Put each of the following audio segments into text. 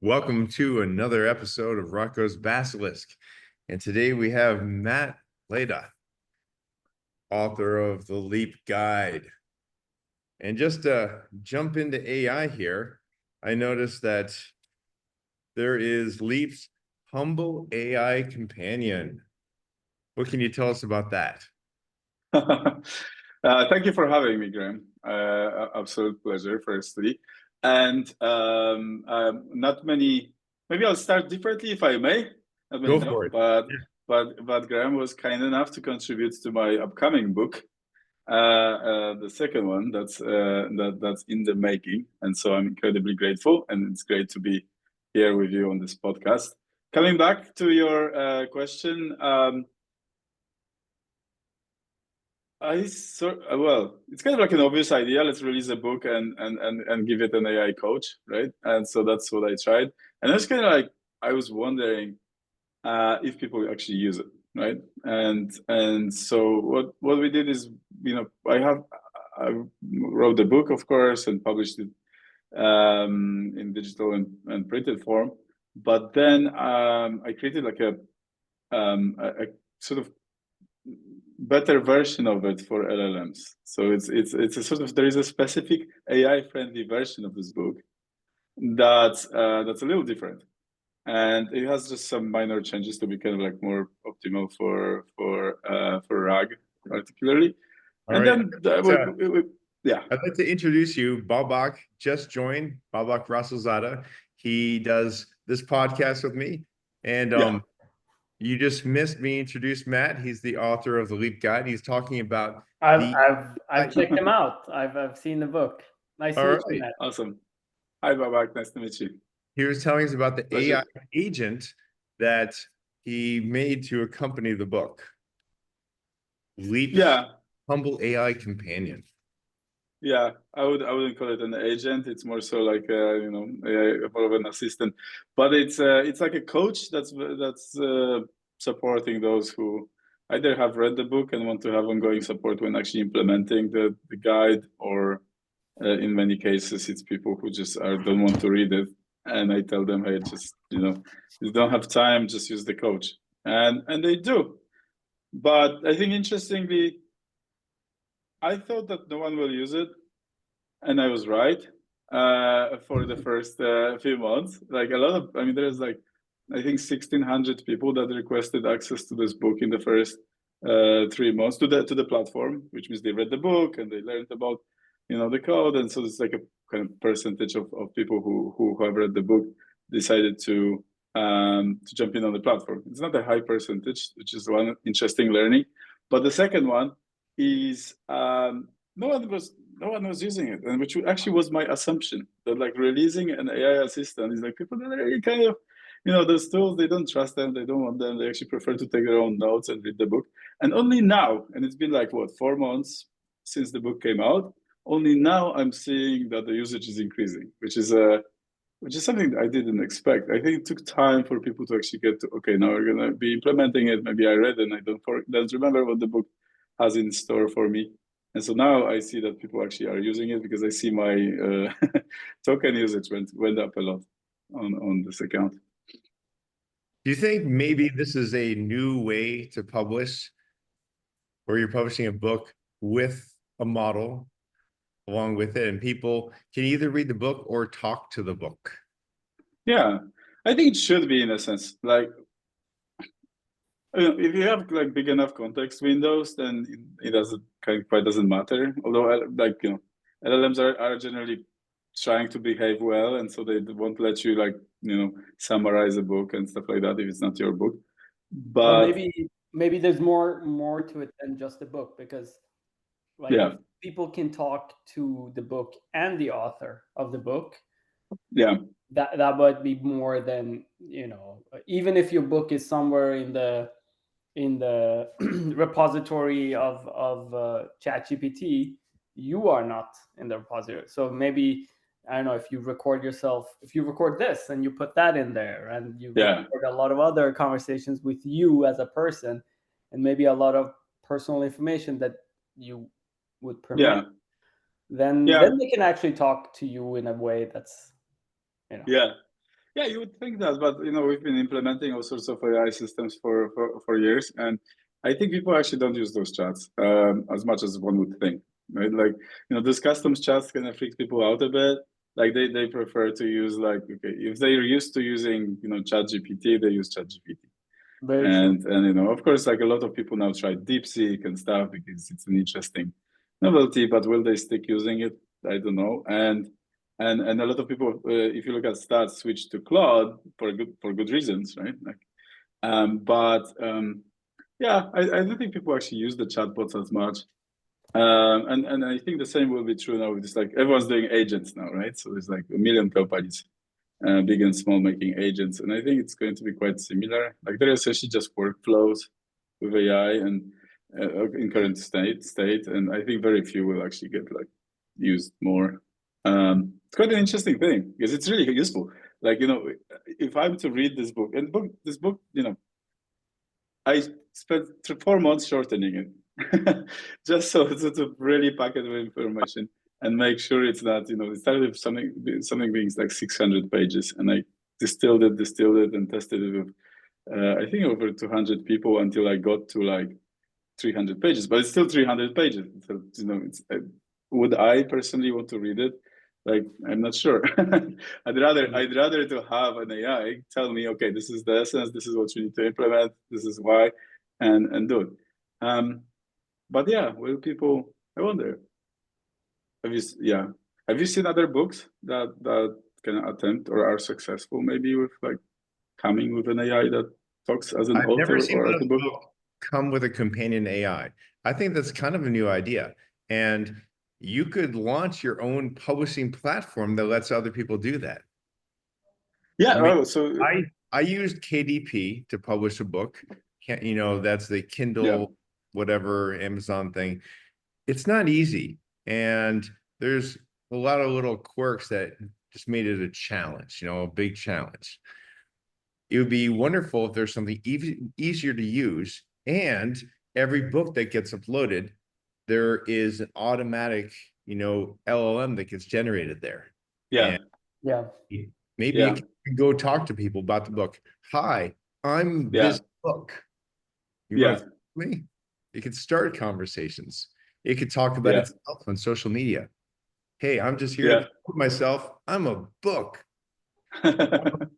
Welcome to another episode of Roko's Basilisk. And today we have Leta, author of The Leap Guide. And just to jump into AI here, I noticed that there is Leap's Humble AI Companion. What can you tell us about that? Thank you for having me, Graham. Absolute pleasure, firstly. And not many. Maybe I'll start differently, if I may. Not many Go know, for it. but Graham was kind enough to contribute to my upcoming book, the second one that's in the making, and so I'm incredibly grateful, and it's great to be here with you on this podcast. Coming back to your question. Well, it's kind of like an obvious idea. Let's release a book and give it an AI coach, right? And so that's what I tried. And it's kind of like I was wondering if people actually use it, right? And so what we did is, I wrote the book, of course, and published it in digital and printed form. But then I created like a sort of better version of it for LLMs. So it's a sort of, there is a specific AI friendly version of this book that's a little different, and it has just some minor changes to be kind of like more optimal for RAG particularly. All And right. then yeah. I'd like to introduce you. Babak just joined, Babak Rasulzada. He does this podcast with me. And you just missed me introduce Matt. He's the author of The Leap Guide. He's talking about I've checked him out. I've seen the book. Nice to meet you, Matt. Awesome. Hi, Babak. Nice to meet you. He was telling us about the Pleasure. AI agent that he made to accompany the book. Leap's Humble AI Companion. Yeah, I wouldn't call it an agent. It's more so like more of an assistant. But it's like a coach that's supporting those who either have read the book and want to have ongoing support when actually implementing the guide, or in many cases it's people who just don't want to read it, and I tell them, hey, just you don't have time, just use the coach, and they do. But I think interestingly, I thought that no one will use it, and I was right for the first few months. Like there's like, I think 1,600 people that requested access to this book in the first 3 months to the platform, which means they read the book and they learned about the code, and so it's like a kind of percentage of people who have read the book decided to jump in on the platform. It's not a high percentage, which is one interesting learning. But the second one is no one was using it, and which actually was my assumption, that like releasing an AI assistant is like people that are kind of those tools, they don't trust them, they don't want them, they actually prefer to take their own notes and read the book. And only now, and it's been like 4 months since the book came out, only now I'm seeing that the usage is increasing, which is something that I didn't expect. I think it took time for people to actually get to, okay, now we're gonna be implementing it. Maybe I read and I don't remember what the book has in store for me. And so now I see that people actually are using it, because I see my token usage went up a lot on this account. Do you think maybe this is a new way to publish, where you're publishing a book with a model along with it, and people can either read the book or talk to the book? Yeah, I think it should be, in a sense. Like, if you have like big enough context windows, then it quite doesn't matter. Although LLMs are generally trying to behave well, and so they won't let you summarize a book and stuff like that if it's not your book. But maybe there's more to it than just the book, because if people can talk to the book and the author of the book, that might be more than, even if your book is somewhere in the repository of ChatGPT, you are not in the repository. So maybe, I don't know, if you record this and you put that in there, and you record a lot of other conversations with you as a person, and maybe a lot of personal information that you would permit, then they can actually talk to you in a way that's, Yeah, Yeah, you would think that, but we've been implementing all sorts of AI systems for years, and I think people actually don't use those chats as much as one would think, right? Like, those customs chats kind of freak people out a bit. Like they prefer to use, like, okay, if they're used to using ChatGPT, they use ChatGPT. Very true. And of course, like, a lot of people now try Deepseek and stuff because it's an interesting novelty, but will they stick using it? I don't know. And a lot of people, if you look at stats, switch to Claude for good reasons, right? Like, yeah, I don't think people actually use the chatbots as much. And I think the same will be true now with this, like, everyone's doing agents now, right? So there's like a million companies, big and small, making agents, and I think it's going to be quite similar. Like, they're essentially just workflows with AI and in current state, and I think very few will actually get, like, used more. It's quite an interesting thing because it's really useful. Like, if I'm to read this book, I spent 4 months shortening it, just so to really pack it with information and make sure it's not, it started with something being like 600 pages, and I distilled it, and tested it with, I think, over 200 people until I got to like 300 pages. But it's still 300 pages. So, would I personally want to read it? Like, I'm not sure. I'd rather to have an AI tell me, okay, this is the essence, this is what you need to implement, this is why, and do it. But yeah, will people? I wonder. Have you seen other books that can attempt or are successful, maybe with, like, coming with an AI that talks as an I've author never seen or one as of a book? those come with a companion AI. I think that's kind of a new idea. And you could launch your own publishing platform that lets other people do that. Yeah. I mean, Oh, so I used KDP to publish a book. That's the Kindle, whatever, Amazon thing. It's not easy. And there's a lot of little quirks that just made it a challenge, a big challenge. It would be wonderful if there's something easier to use, and every book that gets uploaded, there is an automatic, LLM that gets generated there. yeah. Yeah. Maybe you can go talk to people about the book. Hi, I'm this book. You wrote me? It could start conversations. It could talk about itself on social media. Hey, I'm just here to promote myself. I'm a book.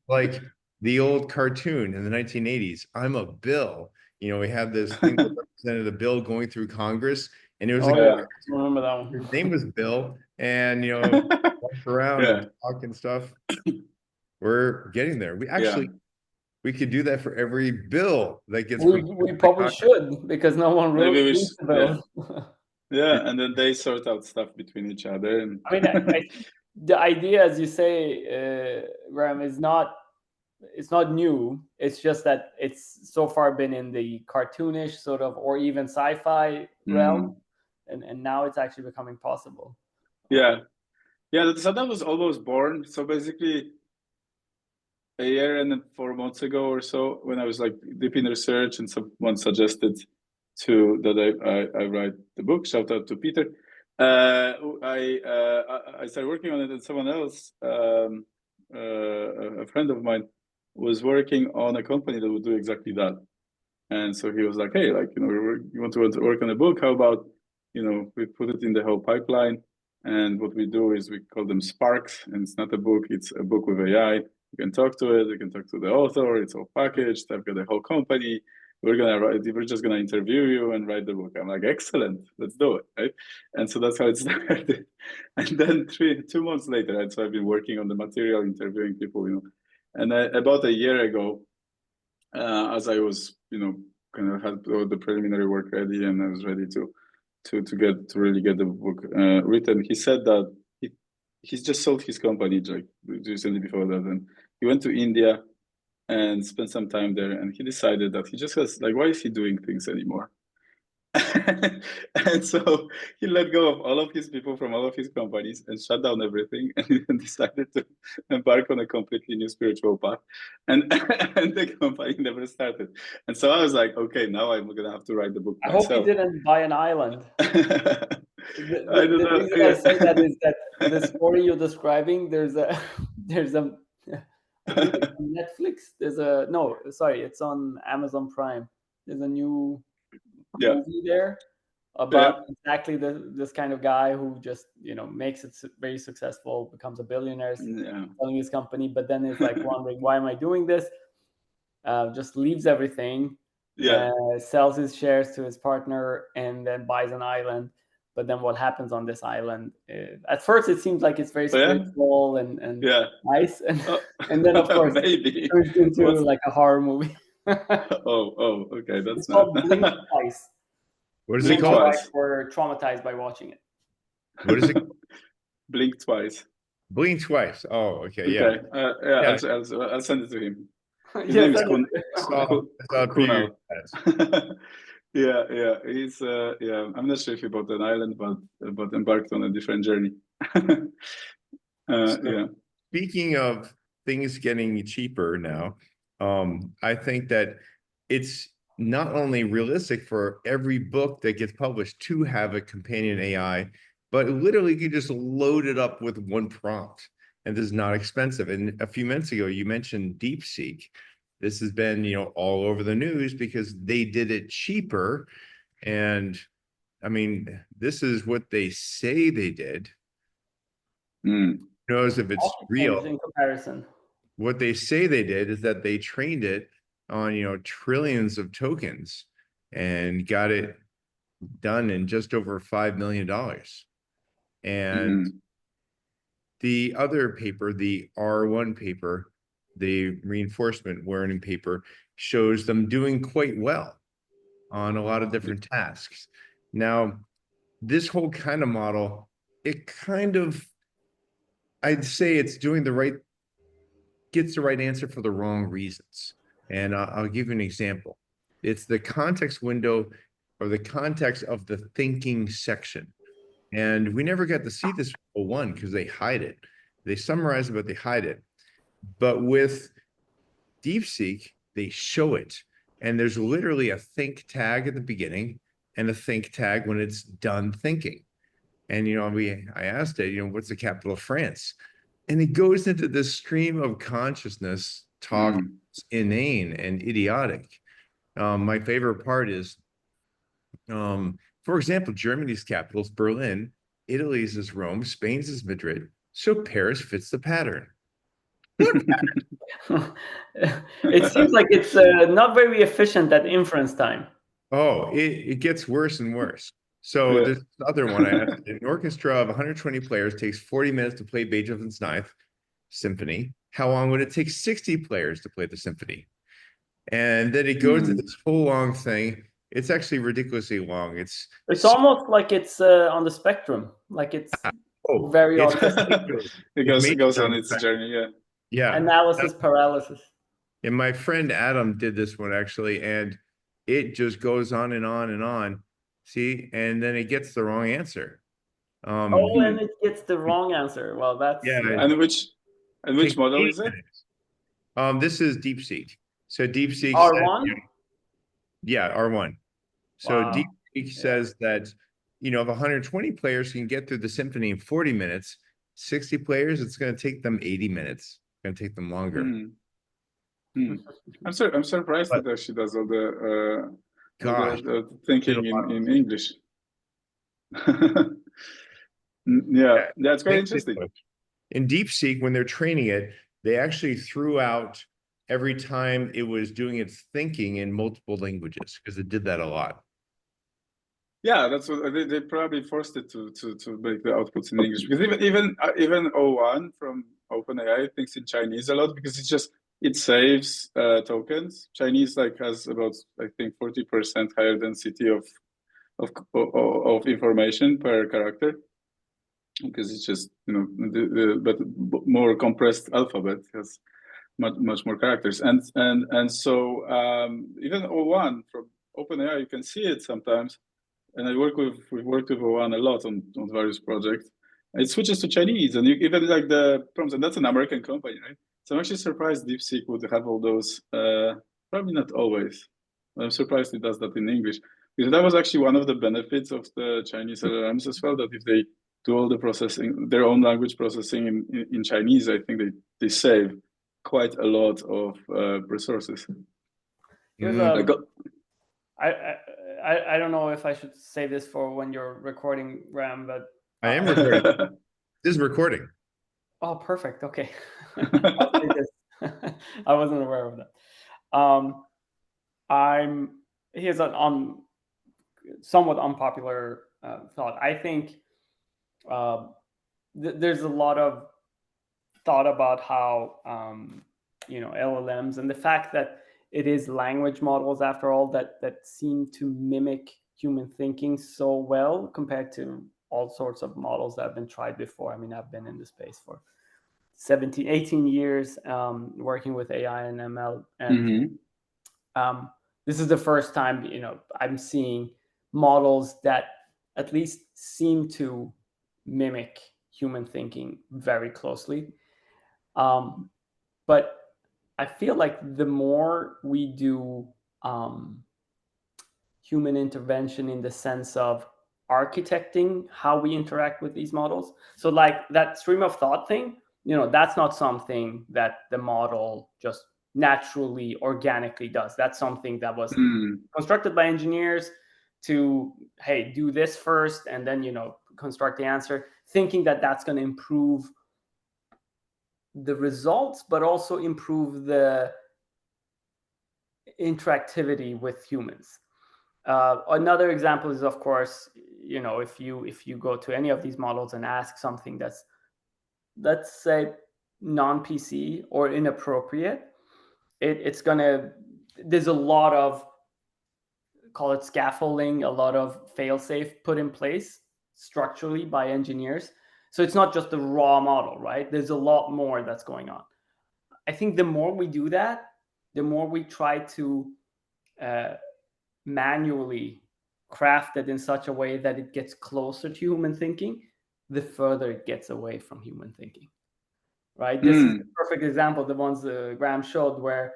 Like the old cartoon in the 1980s. I'm a bill. We had this thing that represented a bill going through Congress, and it was I remember that one. His name was Bill, and walk around and talk and stuff. We're getting there. We could do that for every bill that gets. We probably should, because no one really reads the bill. Yeah, and then they sort out stuff between each other. And I mean, I think the idea, as you say, Graham, is not. It's not new. It's just that it's so far been in the cartoonish sort of, or even sci-fi realm, and now it's actually becoming possible. Yeah. So that was almost born. So basically, a year and 4 months ago or so, when I was, like, deep in research, and someone suggested that I write the book. Shout out to Peter. I started working on it, and someone else, a friend of mine, was working on a company that would do exactly that. And so he was like, hey, like, you want to work on a book? How about, we put it in the whole pipeline. And what we do is we call them sparks, and it's not a book, it's a book with AI. You can talk to it, you can talk to the author, it's all packaged. I've got a whole company. We're just gonna interview you and write the book. I'm like, excellent, let's do it, right? And so that's how it started. And then 2 months later, and so I've been working on the material, interviewing people, And about a year ago, as I was, kind of had all the preliminary work ready, and I was ready to really get the book written, he said that he's just sold his company, like, recently before that, and he went to India and spent some time there, and he decided that he just has, like, why is he doing things anymore? And so he let go of all of his people from all of his companies and shut down everything, and decided to embark on a completely new spiritual path, and the company never started. And so I was like, okay, now I'm gonna have to write the book myself. I hope he didn't buy an island. I don't know. The reason I say that is that the story you're describing, there's a I think it's on Netflix. It's on Amazon Prime. There's a new movie there about exactly this kind of guy who just makes it very successful, becomes a billionaire, selling his company, but then is like wondering, why am I doing this? Just leaves everything, sells his shares to his partner, and then buys an island. But then what happens on this island? At first, it seems like it's very spiritual and nice, and then of course it turns into like a horror movie. Okay, it's called Blink Twice. What is it called? My wife were traumatized by watching it. What is it? Blink Twice. Blink Twice. Oh, okay, yeah. I'll send it to him. His name is Kunal. He's I'm not sure if he bought an island, but embarked on a different journey. Speaking of things getting cheaper now, I think that it's not only realistic for every book that gets published to have a companion AI, but literally you just load it up with one prompt, and this is not expensive. And a few minutes ago, you mentioned Deepseek. This has been, all over the news because they did it cheaper. And I mean, this is what they say they did. Who knows if it's real? In comparison, what they say they did is that they trained it on, trillions of tokens and got it done in just over $5 million. And the other paper, the R1 paper, the reinforcement learning paper, shows them doing quite well on a lot of different tasks. Now, this whole kind of model, I'd say it's gets the right answer for the wrong reasons. And I'll give you an example. It's the context window, or the context of the thinking section. And we never got to see this for one because they hide it. They summarize it, but they hide it. But with Deepseek, they show it. And there's literally a think tag at the beginning and a think tag when it's done thinking. And, I asked it, what's the capital of France? And it goes into this stream of consciousness talk, inane and idiotic. My favorite part is, for example, Germany's capital is Berlin, Italy's is Rome, Spain's is Madrid. So Paris fits the pattern. It seems like it's not very efficient at inference time. Oh, it gets worse and worse. So this other one, I asked, an orchestra of 120 players takes 40 minutes to play Beethoven's Ninth Symphony. How long would it take 60 players to play the symphony? And then it goes to this whole long thing. It's actually ridiculously long. It's almost like it's on the spectrum, like it's very autistic. It goes on its journey, Analysis paralysis. And my friend Adam did this one actually, and it just goes on and on and on. See, and then it gets the wrong answer. And it gets the wrong answer. Well, that's And which model is it? This is Deepseek. So Deepseek R1? R1. So Deepseek says that, if 120 players can get through the symphony in 40 minutes, 60 players, it's going to take them 80 minutes. It's going to take them longer. I'm surprised that she does all the thinking in English. That's very interesting. In Deepseek, when they're training it, they actually threw out every time it was doing its thinking in multiple languages because it did that a lot. Yeah, that's what they probably forced it to make the outputs in English, because even O1 from OpenAI thinks in Chinese a lot because it saves tokens. Chinese has about, I think, 40% higher density of information per character, because it's just but more compressed alphabet has much more characters, and so even O1 from OpenAI, you can see it sometimes. And we've worked with O1 a lot on various projects. It switches to Chinese, and even the prompts, and that's an American company, right? So I'm actually surprised Deepseek would have all those. Probably not always. I'm surprised it does that in English, because that was actually one of the benefits of the Chinese LLMs as well. That if they do all the processing, their own language processing in Chinese, I think they save quite a lot of resources. Here's Mm. I got, I don't know if I should say this for when you're recording, Ram, but I am recording. This is recording. oh, perfect. Okay. I'll say this. I wasn't aware of that. Here's an somewhat unpopular thought. I think there's a lot of thought about how LLMs and the fact that it is language models after all that seem to mimic human thinking so well compared to all sorts of models that have been tried before. I mean, I've been in the space for 17, 18 years working with AI and ML, and this is the first time I'm seeing models that at least seem to mimic human thinking very closely. But I feel like the more we do human intervention in the sense of architecting how we interact with these models, so like that stream of thought thing, that's not something that the model just naturally, organically does. That's something that was constructed by engineers to, hey, do this first and then construct the answer, thinking that that's going to improve the results, but also improve the interactivity with humans. Another example is, of course, if you go to any of these models and ask something that's, let's say, non-PC or inappropriate, there's a lot of, call it scaffolding, a lot of fail-safe put in place structurally by engineers. So it's not just the raw model, right? There's a lot more that's going on. I think the more we do that, the more we try to manually craft it in such a way that it gets closer to human thinking, the further it gets away from human thinking, right? This is a perfect example, the ones Graham showed, where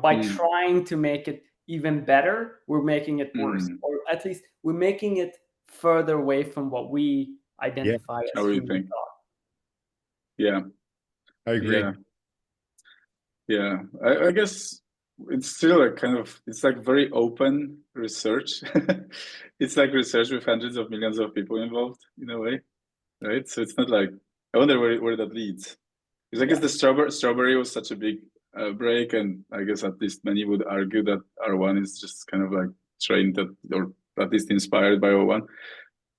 by trying to make it even better, we're making it worse, or at least we're making it further away from what we identify as human thought. Yeah, I agree. Yeah, I guess it's still a kind of, it's like very open research. It's like research with hundreds of millions of people involved in a way, right? So it's not like, I wonder where that leads. Because I guess the strawberry was such a big break, and I guess at least many would argue that R1 is just kind of like trained that, or at least inspired by O1.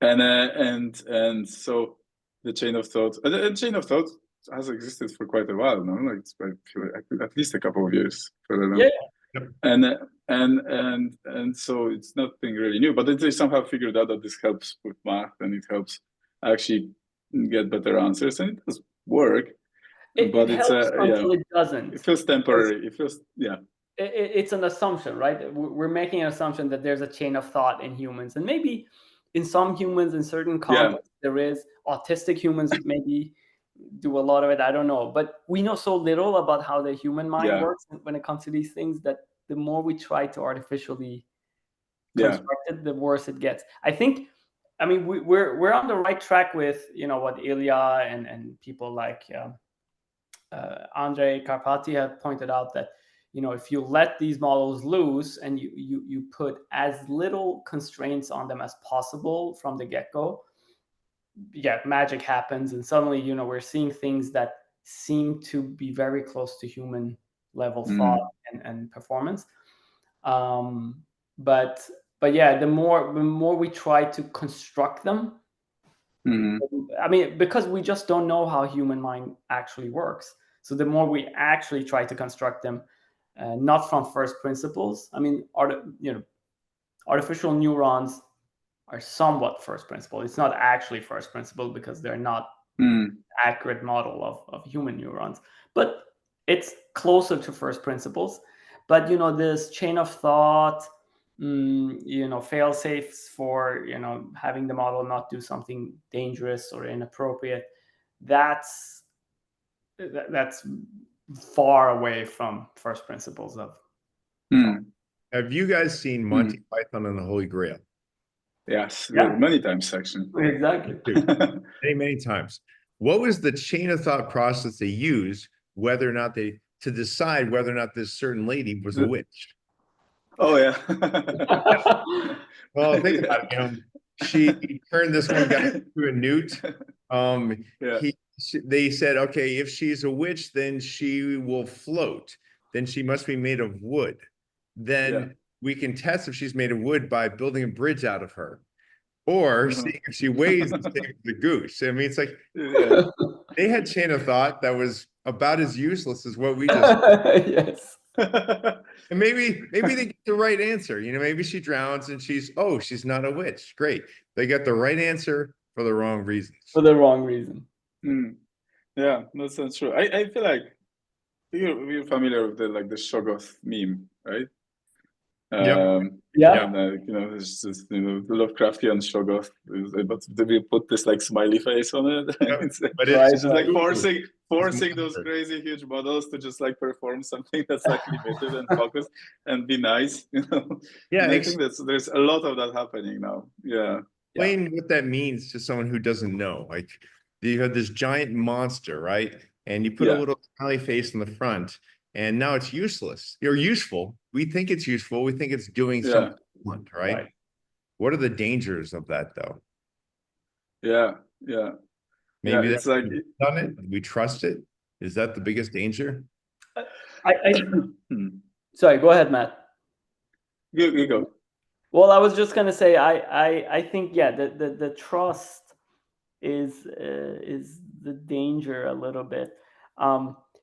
And so the chain of thought has existed for quite a while now. Like I feel like at least a couple of years. Yeah. And so it's nothing really new, but they somehow figured out that this helps with math and it helps actually get better answers, and it does work. But it helps until it doesn't. It feels temporary. It's an assumption, right? We're making an assumption that there's a chain of thought in humans, and maybe in some humans, in certain contexts, there is. Autistic humans maybe do a lot of it. I don't know, but we know so little about how the human mind works when it comes to these things that the more we try to artificially construct it, the worse it gets. I mean, we're on the right track with what Ilya and people like Andrei Karpathy have pointed out, that if you let these models loose and you put as little constraints on them as possible from the get-go, magic happens, and suddenly we're seeing things that seem to be very close to human level thought and performance. But yeah, the more we try to construct them, I mean, because we just don't know how human mind actually works. So the more we actually try to construct them, not from first principles. I mean, artificial neurons are somewhat first principle. It's not actually first principle because they're not accurate model of human neurons, but it's closer to first principles. But this chain of thought, fail safes for having the model not do something dangerous or inappropriate, that's far away from first principles of thought. Have you guys seen Monty Python and the Holy Grail? Yes, many times actually. Exactly. Many times. What was the chain of thought process they used, whether or not they to decide whether or not this certain lady was a witch. Oh yeah. Well, think about it. You know, she turned this one guy into a newt. Yeah. They said, okay, if she's a witch, then she will float. Then she must be made of wood. Then we can test if she's made of wood by building a bridge out of her, or seeing if she weighs the same as the goose. I mean, it's like they had chain of thought that was about as useless as what we just. Yes. And maybe they get the right answer. You know, maybe she drowns and she's not a witch. Great. They got the right answer for the wrong reasons. For the wrong reason. Yeah, that sounds true. I feel like you're familiar with the Shoggoth meme, right? Yeah. And, you know, it's just, you know, the Lovecraftian Shoggoth, but we put this like smiley face on it. But it's just like forcing those crazy huge models to just like perform something that's like limited and focused and be nice, you know. Yeah, and I think there's a lot of that happening now. Yeah. Explain what that means to someone who doesn't know. Like you have this giant monster, right? And you put a little smiley face in the front, and now it's useless. You're useful. We think it's useful. We think it's doing something we want, right? What are the dangers of that, though? Maybe it's like done it. We trust it. Is that the biggest danger? Sorry, go ahead, Matt. You go. Well, I was just gonna say, I think the trust is the danger a little bit.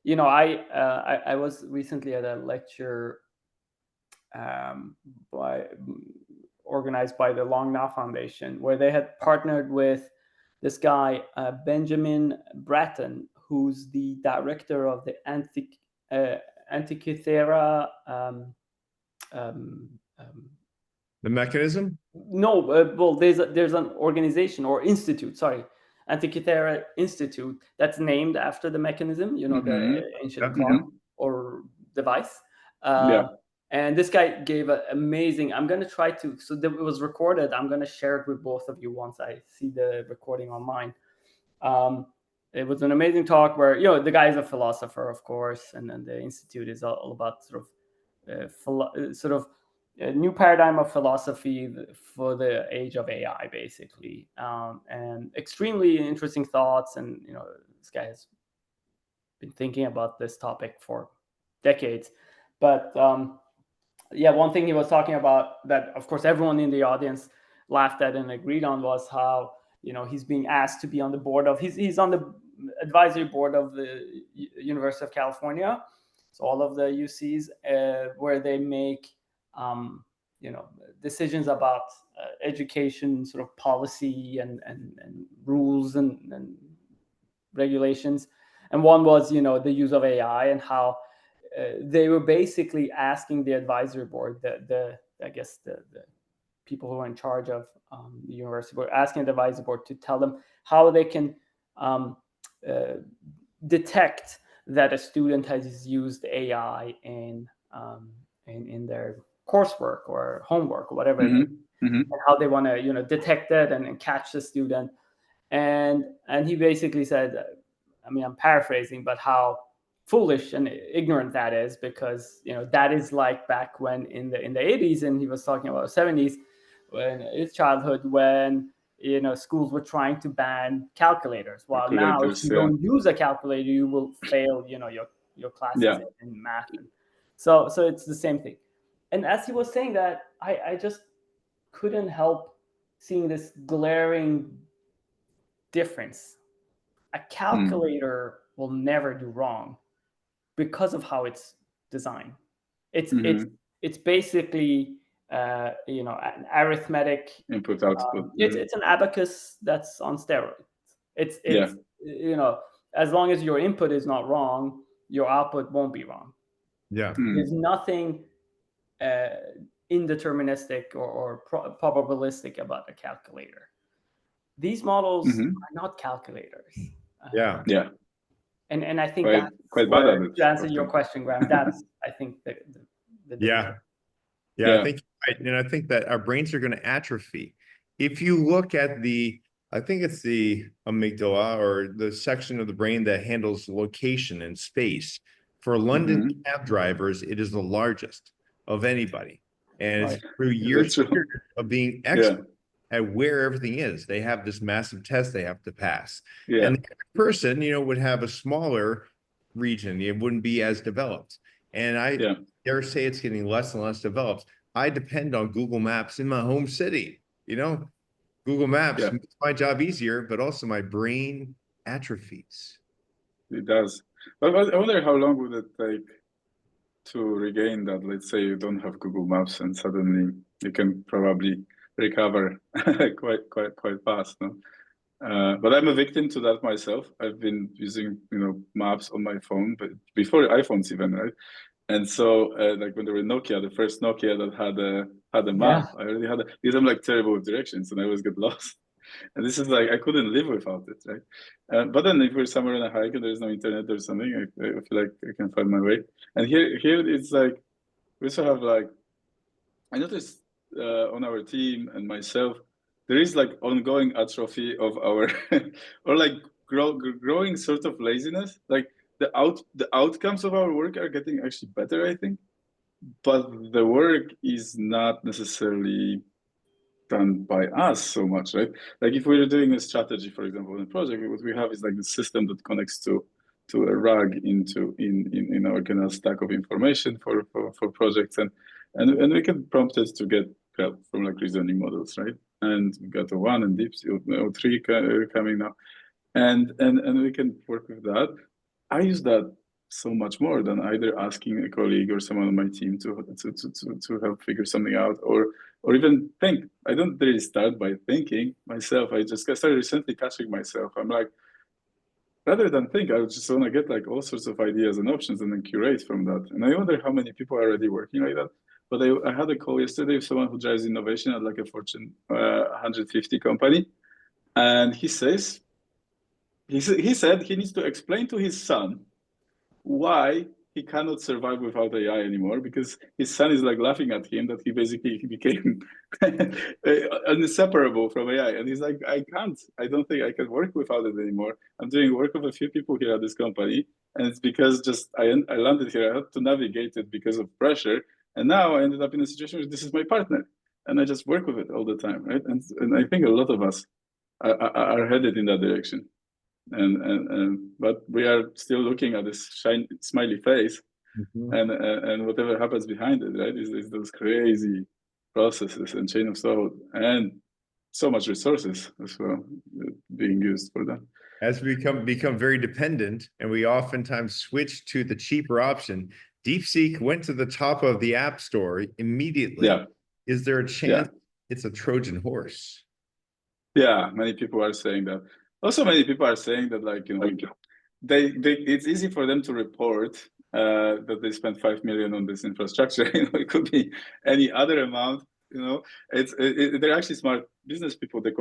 You know, I was recently at a lecture organized by the Long Now Foundation, where they had partnered with this guy Benjamin Bratton, who's the director of the Antikythera. The mechanism? No, well, there's an organization or institute. Sorry, Antikythera Institute that's named after the mechanism. You know, the ancient clock or device. And this guy gave an amazing. I'm gonna try to. So that it was recorded. I'm gonna share it with both of you once I see the recording online. It was an amazing talk where, you know, the guy is a philosopher, of course, and then the institute is all about sort of a new paradigm of philosophy for the age of AI, basically, and extremely interesting thoughts. And you know, this guy has been thinking about this topic for decades. But one thing he was talking about that, of course, everyone in the audience laughed at and agreed on was how, you know, he's being asked to be on the board of he's on the advisory board of the University of California, so all of the UCs, where they make you know, decisions about education sort of policy and rules and regulations. And one was, you know, the use of AI and how they were basically asking the advisory board, the people who are in charge of the university board, asking the advisory board to tell them how they can detect that a student has used AI in their coursework or homework or whatever, and how they want to, you know, detect it and catch the student. And he basically said, I mean, I'm paraphrasing, but how foolish and ignorant that is, because, you know, that is like back when in the 80s, and he was talking about the 70s, when his childhood, when, you know, schools were trying to ban calculators. While now, if you don't use a calculator, you will fail, you know, your classes in math. And so it's the same thing. And as he was saying that, I just couldn't help seeing this glaring difference. A calculator will never do wrong because of how it's designed. It's basically you know, an arithmetic input output. It's an abacus that's on steroids. It's you know, as long as your input is not wrong, your output won't be wrong. There's nothing indeterministic or probabilistic about a calculator. These models are not calculators. And I think that's quite bad at it. To answer your question, Graham, that's I think the I think, and I think that our brains are going to atrophy. If you look at I think it's the amygdala, or the section of the brain that handles location and space. For London cab drivers, it is the largest of anybody. And Right. it's through years of being expert at where everything is. They have this massive test they have to pass. Yeah. And the person, you know, would have a smaller region. It wouldn't be as developed. And I dare say it's getting less and less developed. I depend on Google Maps in my home city. You know, Google Maps makes my job easier, but also my brain atrophies. It does. But I wonder how long would it take to regain that? Let's say you don't have Google Maps and suddenly you can probably recover quite fast. No? But I'm a victim to that myself. I've been using, you know, maps on my phone, but before iPhones even, right? And so, like when there were Nokia, the first Nokia that had a map, I already had because I'm like terrible with directions and I always get lost. And this is like I couldn't live without it, right? But then if we're somewhere on a hike and there's no internet or something, I feel like I can find my way. And here it's like we also have like I noticed on our team and myself, there is like ongoing atrophy of our or like growing sort of laziness. Like the outcomes of our work are getting actually better, I think, but the work is not necessarily done by us so much, right? Like if we're doing a strategy, for example, in a project, what we have is like the system that connects to a RAG in our kind of stack of information for projects, and we can prompt it to get help from like reasoning models, right? And we got O1 and Deepseek, O3 coming now, and we can work with that. I use that so much more than either asking a colleague or someone on my team to help figure something out or even think. I don't really start by thinking myself. I started recently catching myself. I'm like, rather than think, I just want to get like all sorts of ideas and options and then curate from that. And I wonder how many people are already working like that. But I had a call yesterday with someone who drives innovation at like a Fortune 150 company. And he said he needs to explain to his son why he cannot survive without AI anymore, because his son is like laughing at him that he became inseparable from AI. And he's like, I don't think I can work without it anymore. I'm doing work of a few people here at this company. And it's because just I landed here, I had to navigate it because of pressure. And now I ended up in a situation where this is my partner. And I just work with it all the time, right? And I think a lot of us are headed in that direction. But we are still looking at this smiley face, and whatever happens behind it, right? Is those crazy processes and chain of thought and so much resources as well being used for that. As we become very dependent, and we oftentimes switch to the cheaper option. Deepseek went to the top of the App Store immediately. Yeah. Is there a chance it's a Trojan horse? Yeah, many people are saying that. Also, many people are saying that, like, you know, it's easy for them to report that they spent 5 million on this infrastructure. You know, it could be any other amount. You know, they're actually smart business people. The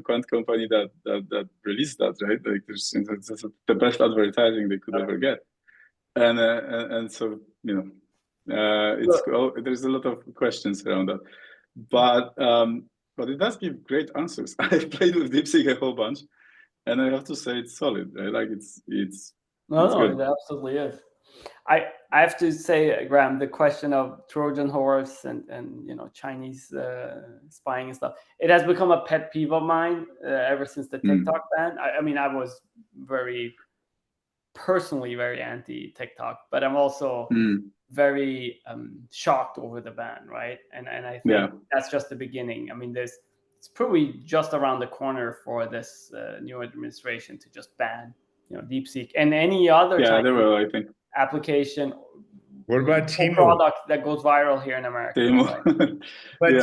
quant company that released that, right? Like, it's the best advertising they could ever get, and so you know, there's a lot of questions around that, but it does give great answers. I've played with Deepseek a whole bunch, and I have to say it's solid. Right? Like it's good. It absolutely is. I have to say, Graham, the question of Trojan horse and you know, Chinese spying and stuff, it has become a pet peeve of mine ever since the TikTok ban. I mean, I was personally very anti TikTok, but I'm also very shocked over the ban, right? And I think that's just the beginning. I mean, it's probably just around the corner for this new administration to just ban, you know, Deepseek and any other I think application. What about Temu? Product that goes viral here in America. Temu. But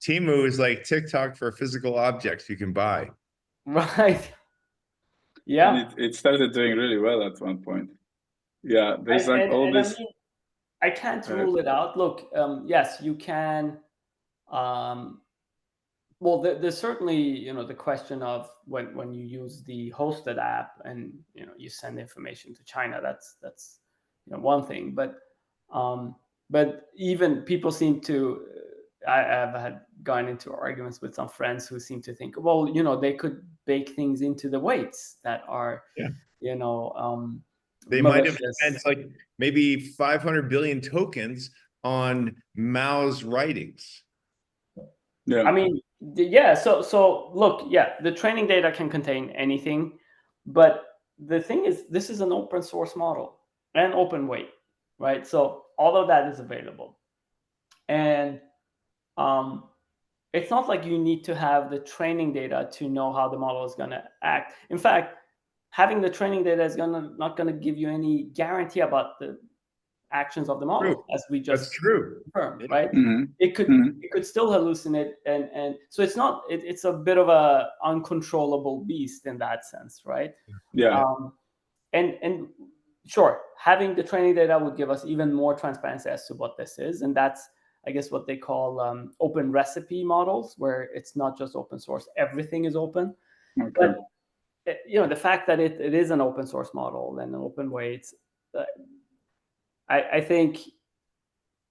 Temu is like TikTok for physical objects you can buy. Right. Yeah. And it started doing really well at one point. Yeah, there's like all this. I mean, I can't rule it out. Look, yes, you can. Well, there's certainly, you know, the question of when you use the hosted app and, you know, you send information to China. That's you know, one thing, but even people seem to. I've had gone into arguments with some friends who seem to think, well, you know, they could bake things into the weights that are, you know, They might have malicious. spent like maybe 500 billion tokens on Mao's writings. Yeah. I mean, yeah. So look, yeah, the training data can contain anything, but the thing is, this is an open source model and open weight, right? So all of that is available, and it's not like you need to have the training data to know how the model is going to act. In fact, having the training data is not going to give you any guarantee about the actions of the model, True. as we That's just true. confirmed, Yeah. right? Mhm. It could still hallucinate, and so it's not. It's a bit of a uncontrollable beast in that sense, right? Yeah. And sure, having the training data would give us even more transparency as to what this is, and that's, I guess, what they call open recipe models, where it's not just open source; everything is open. Okay. But the fact that it is an open source model and an open weight, I think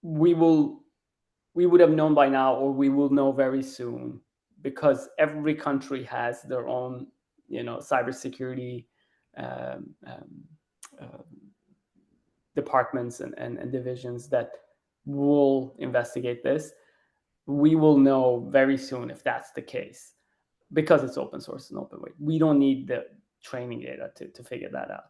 we would have known by now, or we will know very soon, because every country has their own, cybersecurity um, um, uh, departments and divisions that will investigate this. We will know very soon if that's the case, because it's open source and open weight. We don't need the training data to figure that out.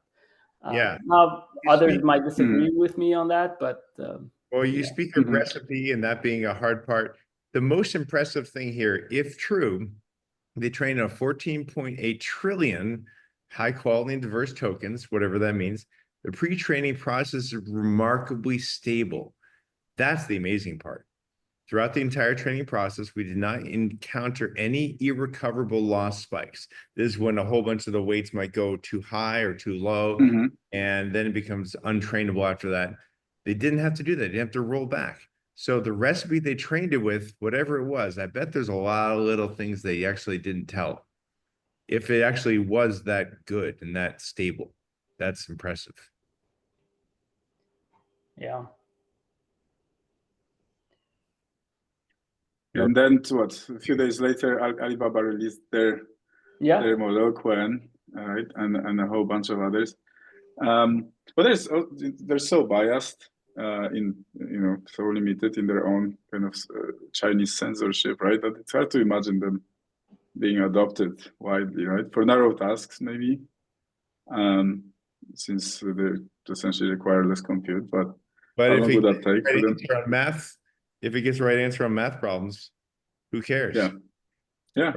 Yeah. Now, others might disagree Mhm. with me on that, but Well, you yeah. speak of Mhm. recipe and that being a hard part. The most impressive thing here, if true, they train on 14.8 trillion high quality and diverse tokens, whatever that means. The pre-training process is remarkably stable. That's the amazing part. Throughout the entire training process, we did not encounter any irrecoverable loss spikes. This is when a whole bunch of the weights might go too high or too low, Mhm. and then it becomes untrainable after that. They didn't have to do that. They didn't have to roll back. So the recipe they trained it with, whatever it was, I bet there's a lot of little things they actually didn't tell. If it actually was that good and that stable, that's impressive. Yeah. And then a few days later, Alibaba released their Moloquan, right, and a whole bunch of others. But they're so biased, so limited in their own kind of Chinese censorship, right? That it's hard to imagine them being adopted widely, right? For narrow tasks, maybe, since they essentially require less compute. But how if long it would that take for them? on math, if it gets the right answer on math problems, who cares? Yeah.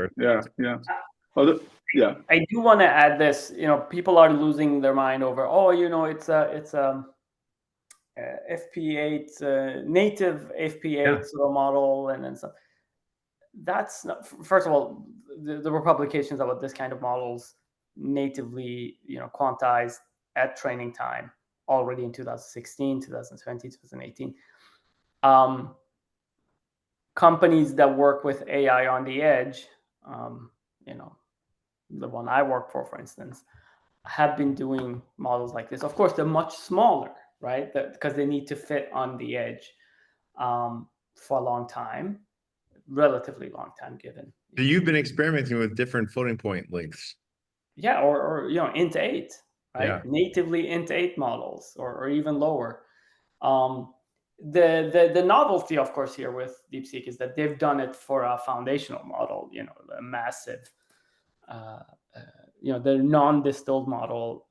Although, yeah. I do want to add this. People are losing their mind over, it's a FP8 native FP8 sort of model, and then stuff. That's not. First of all, there were publications about this kind of models natively, quantized at training time already in 2016, 2020, 2018. Companies that work with AI on the edge, the one I work for instance, have been doing models like this. Of course, they're much smaller, right? Because they need to fit on the edge for a long time, relatively long time given. So you've been experimenting with different floating point lengths. Yeah, or int 8, right? Yeah. Natively int 8 models, or even lower. The novelty, of course, here with Deepseek is that they've done it for a foundational model, a massive, the non-distilled model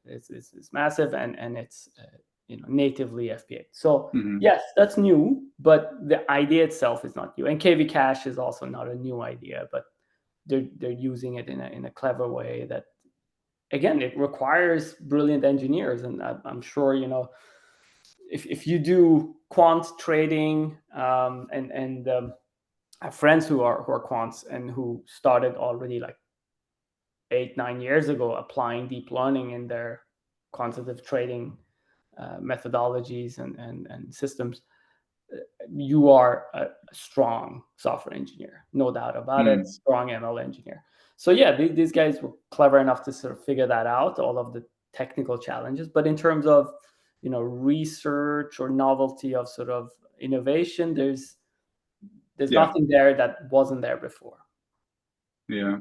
is massive, and it's natively FP8. So yes, that's new, but the idea itself is not new. And KV cache is also not a new idea, but they're using it in a clever way that, again, it requires brilliant engineers. And I'm sure, if you do quant trading, and I have friends who are quants and who started already like 8-9 years ago applying deep learning in their quantitative trading methodologies and systems. You are a strong software engineer, no doubt about it. Strong ML engineer. So yeah, these guys were clever enough to sort of figure that out, all of the technical challenges. But in terms of research or novelty of sort of innovation, there's nothing there that wasn't there before. Yeah.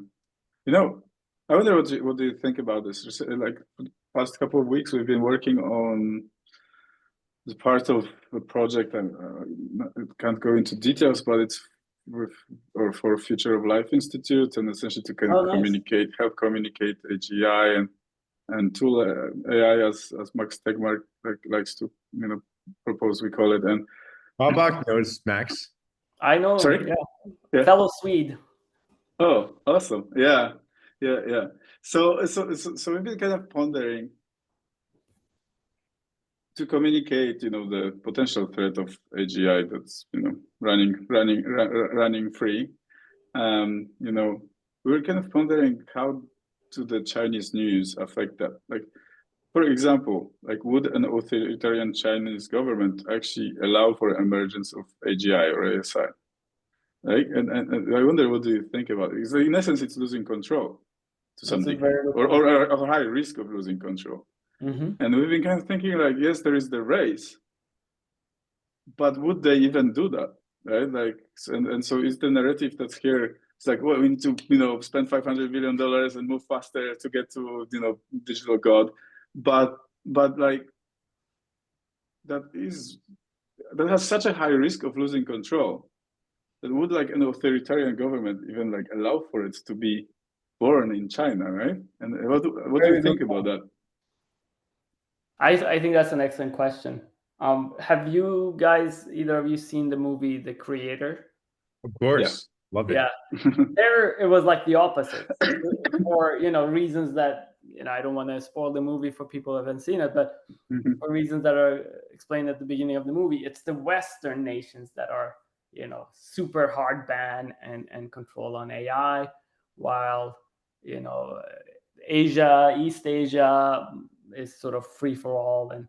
I wonder what do you think about this? Like, past couple of weeks, we've been working on the part of the project, and I can't go into details, but it's for Future of Life Institute, and essentially to kind of help communicate AGI and tool AI as Max Tegmark likes to propose we call it. And Babak knows Max. I know. Sorry? Yeah. Fellow Swede. Oh, awesome! Yeah. So we've been kind of pondering to communicate, the potential threat of AGI that's running free. We were kind of pondering how do the Chinese news affect that? Like, for example, would an authoritarian Chinese government actually allow for emergence of AGI or ASI? Right? And I wonder, what do you think about it? Because in essence, it's losing control to some degree, or a high risk of losing control. Mm-hmm. And we've been kind of thinking yes, there is the race, but would they even do that? Right? And so is the narrative that's here, it's well, we need to, spend $500 billion and move faster to get to, digital God. But that has such a high risk of losing control. That would an authoritarian government even allow for it to be born in China, right? And what do you think about that? I think that's an excellent question. Have you guys, either of you, seen the movie The Creator? Of course. Yeah. Love it. Yeah. There it was the opposite. For reasons that I don't want to spoil the movie for people who haven't seen it, but for reasons that are explained at the beginning of the movie, it's the Western nations that are super hard ban and control on AI, while Asia, East Asia is sort of free for all. And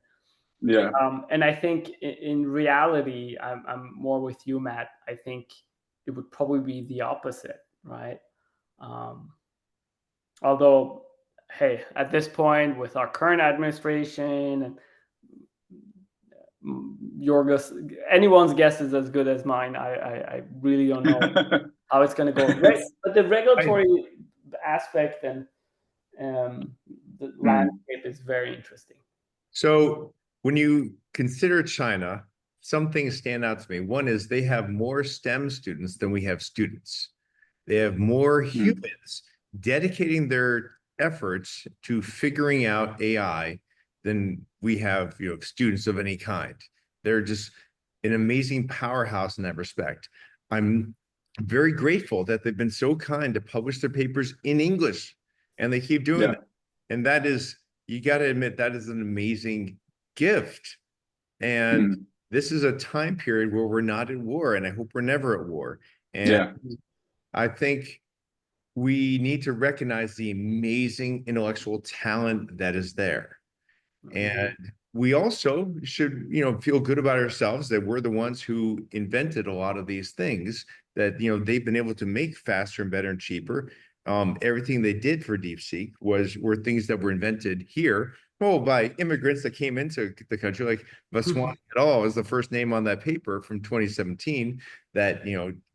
and I think in reality, I'm more with you, Matt. I think it would probably be the opposite, right? Although, hey, at this point, with our current administration and your guess, anyone's guess is as good as mine. I really don't know how it's going to go. But the regulatory aspect and the landscape is very interesting. So when you consider China, some things stand out to me. One is they have more STEM students than we have students. They have more humans dedicating their efforts to figuring out AI than we have, students of any kind. They're just an amazing powerhouse in that respect. I'm very grateful that they've been so kind to publish their papers in English, and they keep doing that. And that is, you got to admit, that is an amazing gift. And this is a time period where we're not at war, and I hope we're never at war. And I think we need to recognize the amazing intellectual talent that is there. And we also should, feel good about ourselves that we're the ones who invented a lot of these things that, they've been able to make faster and better and cheaper. Everything they did for Deepseek were things that were invented here, by immigrants that came into the country, like Vaswan et al. Is the first name on that paper from 2017 that,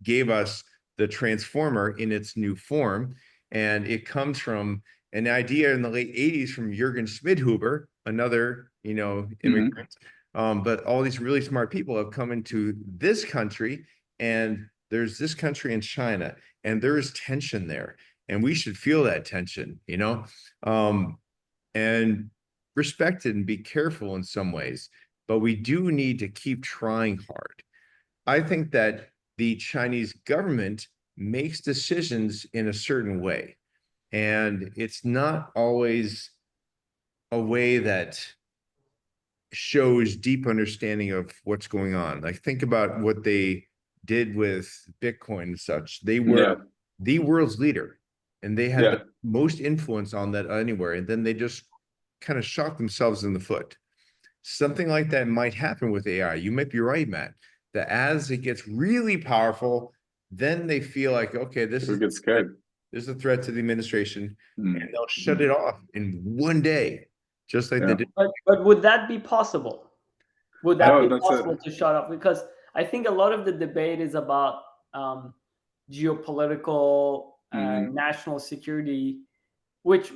gave us the transformer in its new form. And it comes from an idea in the late 80s from Jürgen Schmidhuber, another, immigrant. But all these really smart people have come into this country, and there's this country in China, and there is tension there. And we should feel that tension, and respect it and be careful in some ways. But we do need to keep trying hard. I think that the Chinese government makes decisions in a certain way, and it's not always a way that shows deep understanding of what's going on. Think about what they did with Bitcoin and such. They were the world's leader, and they had the most influence on that anywhere. And then they just kind of shot themselves in the foot. Something like that might happen with AI. You might be right, Matt, that as it gets really powerful, then they feel like, okay, this is scared. There's a threat to the administration, and they'll shut it off in one day, just like they did. But would that be possible? Would that be possible to shut off? Because I think a lot of the debate is about geopolitical national security, which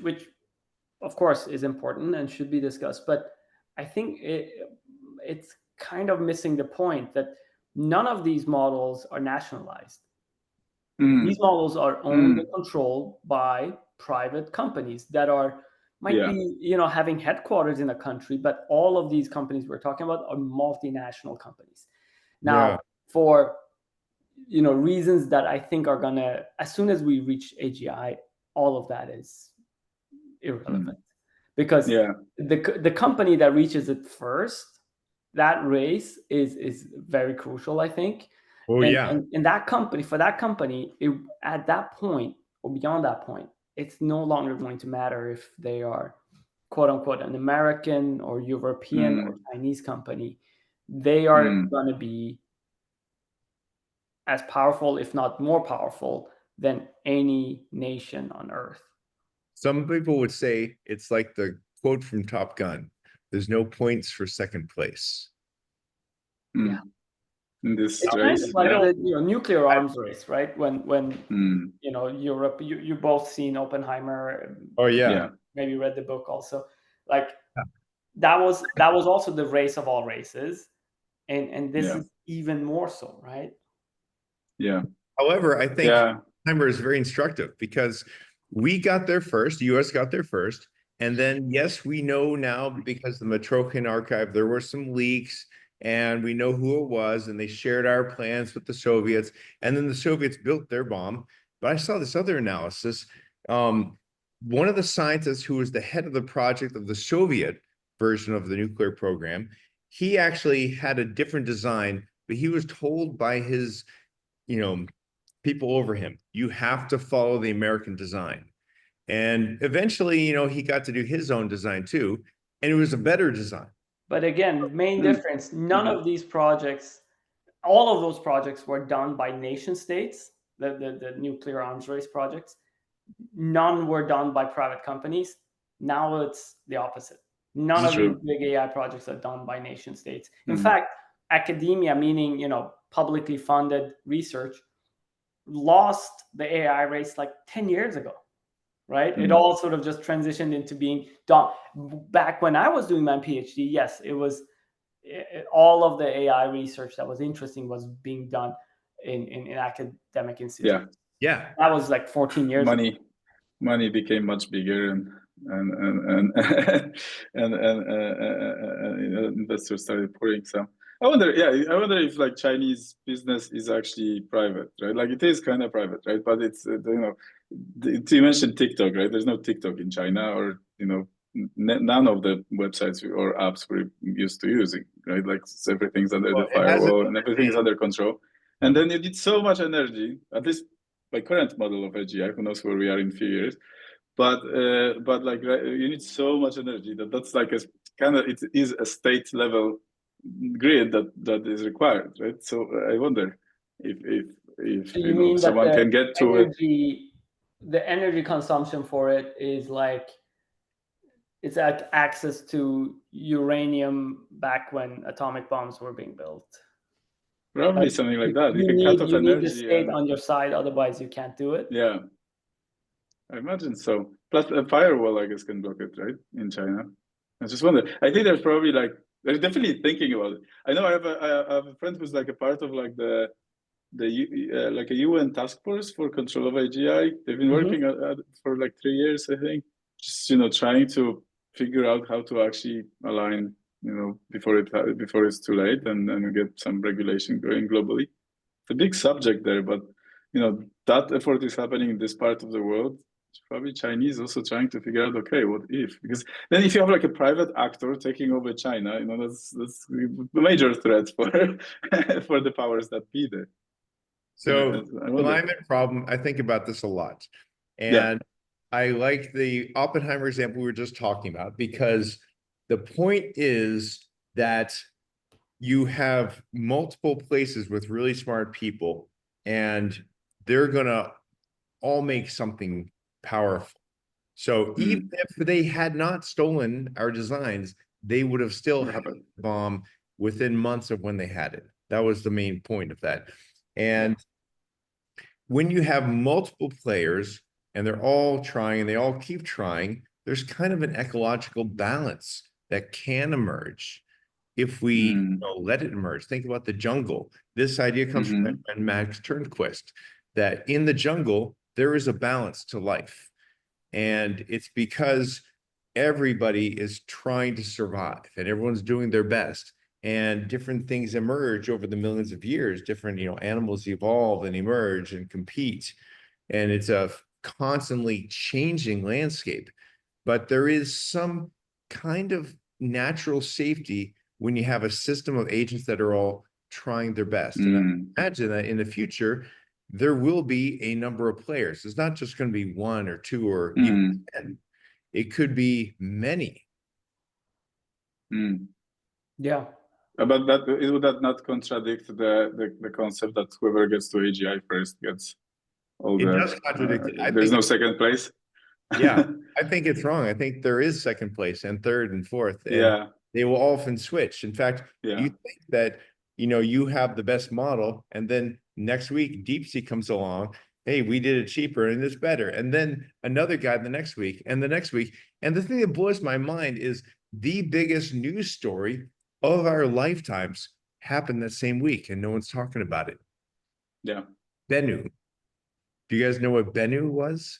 of course, is important and should be discussed, but I think it's kind of missing the point that none of these models are nationalized. These models are owned and controlled by private companies that might be, you know, having headquarters in a country, but all of these companies we're talking about are multinational companies. Now, for, you know, reasons that I think are gonna, as soon as we reach AGI, all of that is irrelevant, because the company that reaches it first, that race is very crucial, I think. Oh, yeah. And that company, for that company, at that point or beyond that point, it's no longer going to matter if they are, quote unquote, an American or European or Chinese company. They are going to be as powerful, if not more powerful, than any nation on earth. Some people would say it's like the quote from Top Gun: "There's no points for second place." Yeah. In this It's race, kind of like the, you know, nuclear arms race, right? When you know, Europe, you both seen Oppenheimer. Oh yeah. Maybe read the book also. Like that was also the race of all races, and this is even more so, right? Yeah. However, I think Oppenheimer is very instructive because we got there first, the US got there first, and then yes, we know now because the Matrokin archive, there were some leaks, and we know who it was, and they shared our plans with the Soviets, and then the Soviets built their bomb. But I saw this other analysis. One of the scientists who was the head of the project of the Soviet version of the nuclear program, he actually had a different design, but he was told by his, you know, people over him, you have to follow the American design. And eventually, you know, he got to do his own design too, and it was a better design. But again, main difference, none of these projects, all of those projects were done by nation states, the nuclear arms race projects. None were done by private companies. Now it's the opposite. None of these big AI projects are done by nation states. In fact, academia, meaning, you know, publicly funded research, lost the AI race like 10 years ago, right? It all sort of just transitioned into being done. Back when I was doing my PhD, yes, it was all of the AI research that was interesting was being done in academic institutes. Yeah. That was like 14 years ago. Money became much bigger, and investors started pouring some. I wonder if like Chinese business is actually private, right? Like it is kind of private, right? But it's you know, you mentioned TikTok, right? There's no TikTok in China, or you know, none of the websites or apps we're used to using, right? Like everything's under the firewall and everything's under control. And then you need so much energy, at least by current model of AGI, who knows where we are in a few years, but like you need so much energy that's like a kind of, it is a state level grid that is required, right? So I wonder if so you know, mean someone that can get to energy, the energy consumption for it is like, it's like access to uranium back when atomic bombs were being built. Probably something like that. You can cut off you need energy the state on your side, otherwise you can't do it. Yeah, I imagine so. Plus a firewall, I guess, can block it, right? In China. I just wonder. I think there's probably like, they're definitely thinking about it. I know I have a friend who's like a part of like the like a UN task force for control of AGI. They've been working for like 3 years, I think. Just, you know, trying to figure out how to actually align, you know, before it's too late, and get some regulation going globally. It's a big subject there, but you know, that effort is happening in this part of the world. It's probably Chinese also trying to figure out, okay, what if? Because then if you have like a private actor taking over China, you know, that's a major threat for for the powers that be there. So climate problem, I think about this a lot. And I like the Oppenheimer example we were just talking about, because the point is that you have multiple places with really smart people, and they're going to all make something powerful. So even if they had not stolen our designs, they would have still had the bomb within months of when they had it. That was the main point of that. And when you have multiple players and they're all trying and they all keep trying, there's kind of an ecological balance that can emerge if we let it emerge. Think about the jungle. This idea comes from my friend Max Turnquist, that in the jungle, there is a balance to life. And it's because everybody is trying to survive and everyone's doing their best. And different things emerge over the millions of years. Different, animals evolve and emerge and compete. And it's a constantly changing landscape. But there is some kind of natural safety when you have a system of agents that are all trying their best. And I imagine that in the future, there will be a number of players. It's not just going to be one or two or even 10. It could be many. Yeah. But that would that not contradict the concept that whoever gets to AGI first gets all It the... does contradict it. There's no second place? Yeah, I think it's wrong. I think there is second place and third and fourth. And they will often switch. In fact, you think that, you have the best model, and then next week, Deepseek comes along. Hey, we did it cheaper and it's better. And then another guy the next week and the next week. And the thing that blows my mind is the biggest news story of our lifetimes happened that same week, and no one's talking about it. Yeah. Bennu. Do you guys know what Bennu was?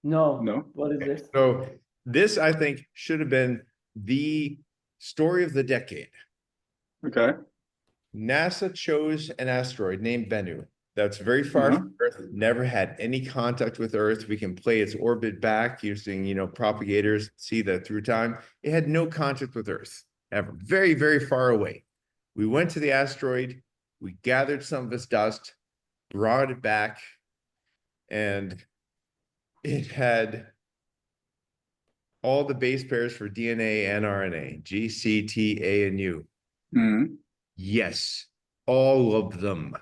No. What is this? So this, I think, should have been the story of the decade. Okay. NASA chose an asteroid named Bennu that's very far from Earth, never had any contact with Earth. We can play its orbit back using, propagators, see that through time. It had no contact with Earth, ever. Very, very far away. We went to the asteroid, we gathered some of its dust, brought it back, and it had all the base pairs for DNA and RNA, G, C, T, A, and U. Yes, all of them.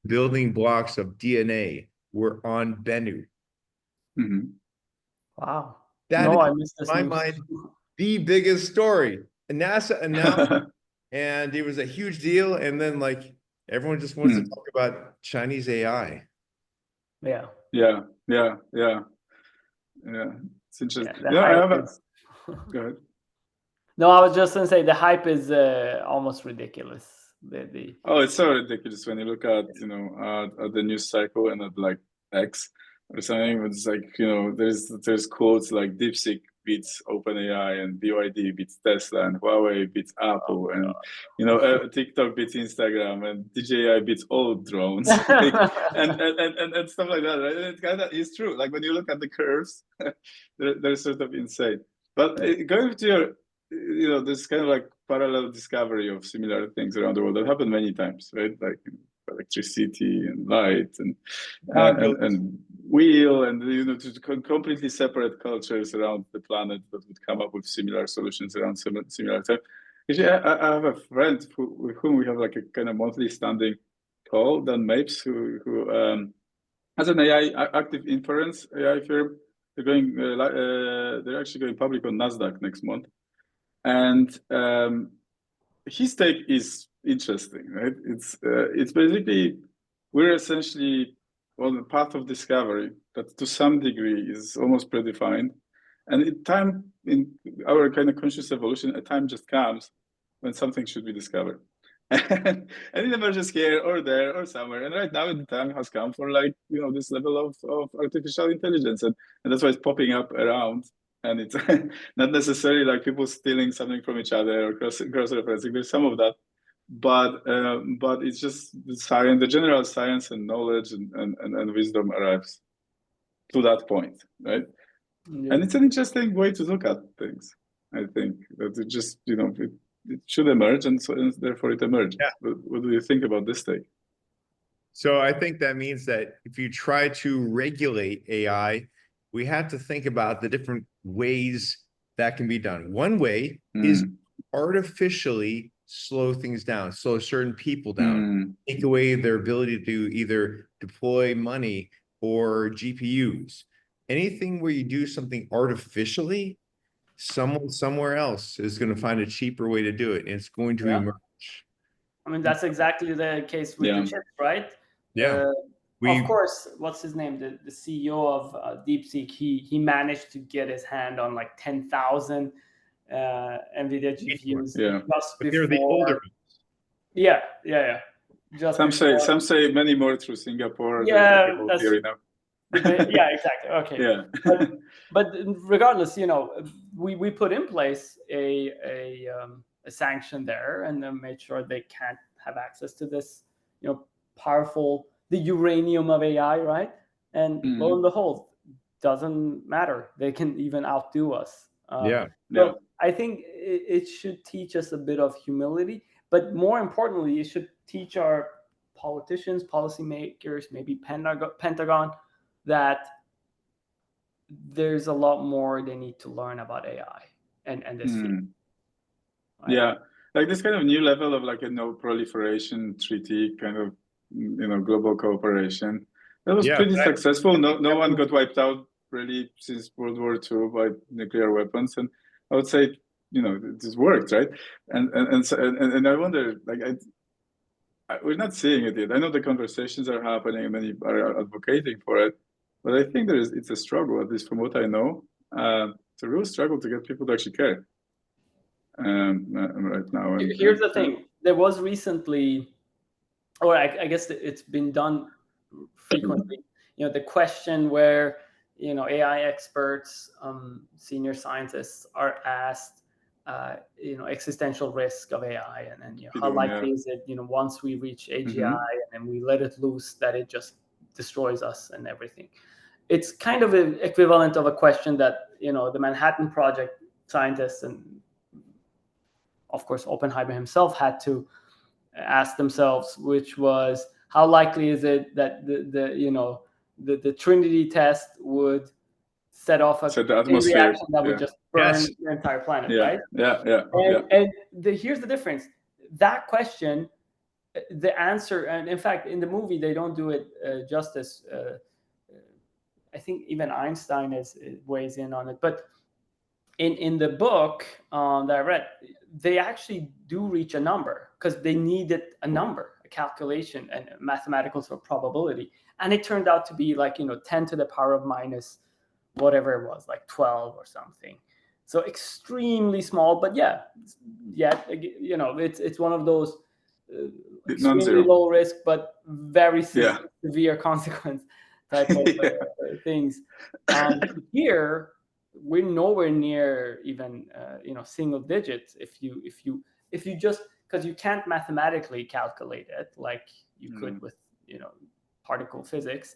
Building blocks of DNA were on Bennu. Wow. That I is, missed this in my news. mind, the biggest story. And NASA announced, and it was a huge deal. And then, everyone just wants to talk about Chinese AI. Yeah. Yeah. It's interesting. Go ahead. No, I was just gonna say the hype is almost ridiculous. Oh, it's so ridiculous when you look at at the news cycle and at X or something. It's there's quotes like Deepseek beats OpenAI and BYD beats Tesla and Huawei beats Apple and TikTok beats Instagram and DJI beats all drones and stuff like that, right? And it kind of is true. Like when you look at the curves, they're sort of insane. But going to your this kind of parallel discovery of similar things around the world that happened many times, right? Like electricity and light and wheel and completely separate cultures around the planet that would come up with similar solutions around similar time. Actually, I have a friend with whom we have a kind of monthly standing call, Dan Mapes, who has an AI active inference AI firm. They're going they're actually going public on NASDAQ next month. And his take is interesting, right? It's basically we're essentially on the path of discovery that to some degree is almost predefined, and in our kind of conscious evolution, a time just comes when something should be discovered, and it emerges here or there or somewhere. And right now, the time has come for this level of artificial intelligence, and that's why it's popping up around. And it's not necessarily people stealing something from each other or cross-referencing. There's some of that, but it's just the science, the general science and knowledge and wisdom arrives to that point, right? Yeah. And it's an interesting way to look at things. I think that it just it should emerge, and therefore it emerged. Yeah. What do you think about this take? So I think that means that if you try to regulate AI, we have to think about the different ways that can be done. One way is artificially slow things down, slow certain people down, take away their ability to either deploy money or GPUs. Anything where you do something artificially, someone somewhere else is going to find a cheaper way to do it, and it's going to emerge. I mean, that's exactly the case with the chips, right? Yeah. of course, what's his name? The CEO of Deepseek, he managed to get his hand on like 10,000 NVIDIA GPUs just but they're the before. older ones. Yeah. Just some say many more through Singapore. Yeah, there's like a whole theory now. Yeah, exactly. Okay. Yeah. but regardless, we put in place a sanction there, and then made sure they can't have access to this, powerful, the uranium of AI, right? And lo and behold, doesn't matter. They can even outdo us. So I think it should teach us a bit of humility, but more importantly, it should teach our politicians, policymakers, maybe Pentagon, that there's a lot more they need to learn about AI and this field. Right? Yeah, like this kind of new level of like a no proliferation treaty, kind of global cooperation. That was pretty successful. No one got wiped out really since World War II by nuclear weapons, and I would say this worked, right? And I wonder, like we're not seeing it yet. I know the conversations are happening and many are advocating for it, but I think it's a struggle, at least from what I know. It's a real struggle to get people to actually care right now. Here's the thing. There was recently, or I guess it's been done frequently, the question where, AI experts, senior scientists are asked, existential risk of AI, and how likely is it, once we reach AGI and we let it loose, that it just destroys us and everything. It's kind of an equivalent of a question that the Manhattan Project scientists, and of course Oppenheimer himself, had to ask themselves, which was, how likely is it that the Trinity test would set off a reaction that would just burn the entire planet, right? And here's the difference. That question, the answer, and in fact, in the movie, they don't do it justice. I think even Einstein weighs in on it. But in the book that I read, they actually do reach a number, because they needed a number, a calculation, and a mathematical sort of probability. And it turned out to be like, 10 to the power of minus whatever it was, like 12 or something. So extremely small, but it's one of those extremely low risk but very severe consequence type of things. Here, we're nowhere near even single digits. If you just, because you can't mathematically calculate it like you could with particle physics.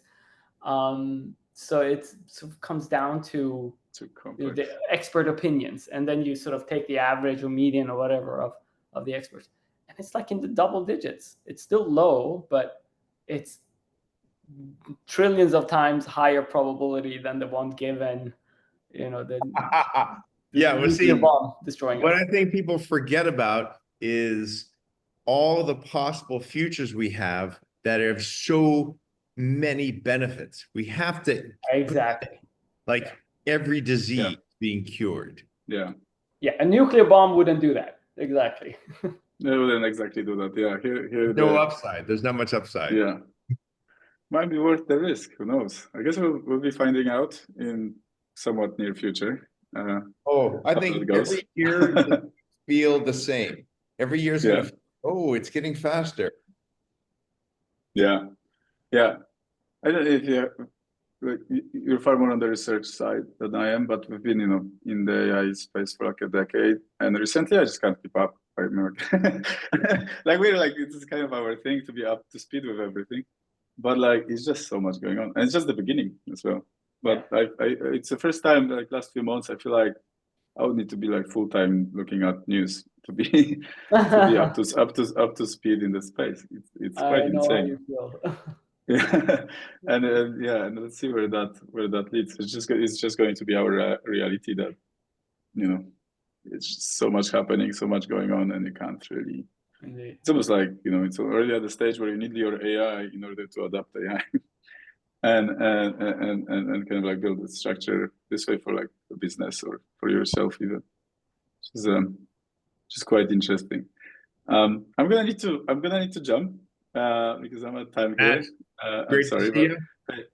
So it sort of comes down to the expert opinions, and then you sort of take the average or median or whatever of the experts, and it's like in the double digits. It's still low, but it's trillions of times higher probability than the one given, the nuclear bomb destroying what us. I think people forget about is all the possible futures we have that have so many benefits. We have to every disease being cured. A nuclear bomb wouldn't do that. Exactly. It wouldn't exactly do that. Here no upside. There's not much upside. Might be worth the risk. Who knows? I guess we'll be finding out in somewhat near future. I think every year feel the same. Every year's gonna feel, it's getting faster. I don't know if you're far more on the research side than I am, but we've been, in the AI space for like a decade, and recently I just can't keep up. It's kind of our thing to be up to speed with everything, but it's just so much going on, and it's just the beginning as well. But it's the first time, last few months, I feel like I would need to be full-time looking at news to be up to speed in the space. It's quite insane. And let's see where that leads. It's just going to be our reality that it's just so much happening, so much going on, and you can't really. Indeed. It's almost like it's already at the stage where you need your AI in order to adapt AI, and kind of build a structure this way for a business or for yourself even. Which is just quite interesting. I'm gonna need to jump. because I'm at time Matt, here. I'm great to sorry, see but you. hey,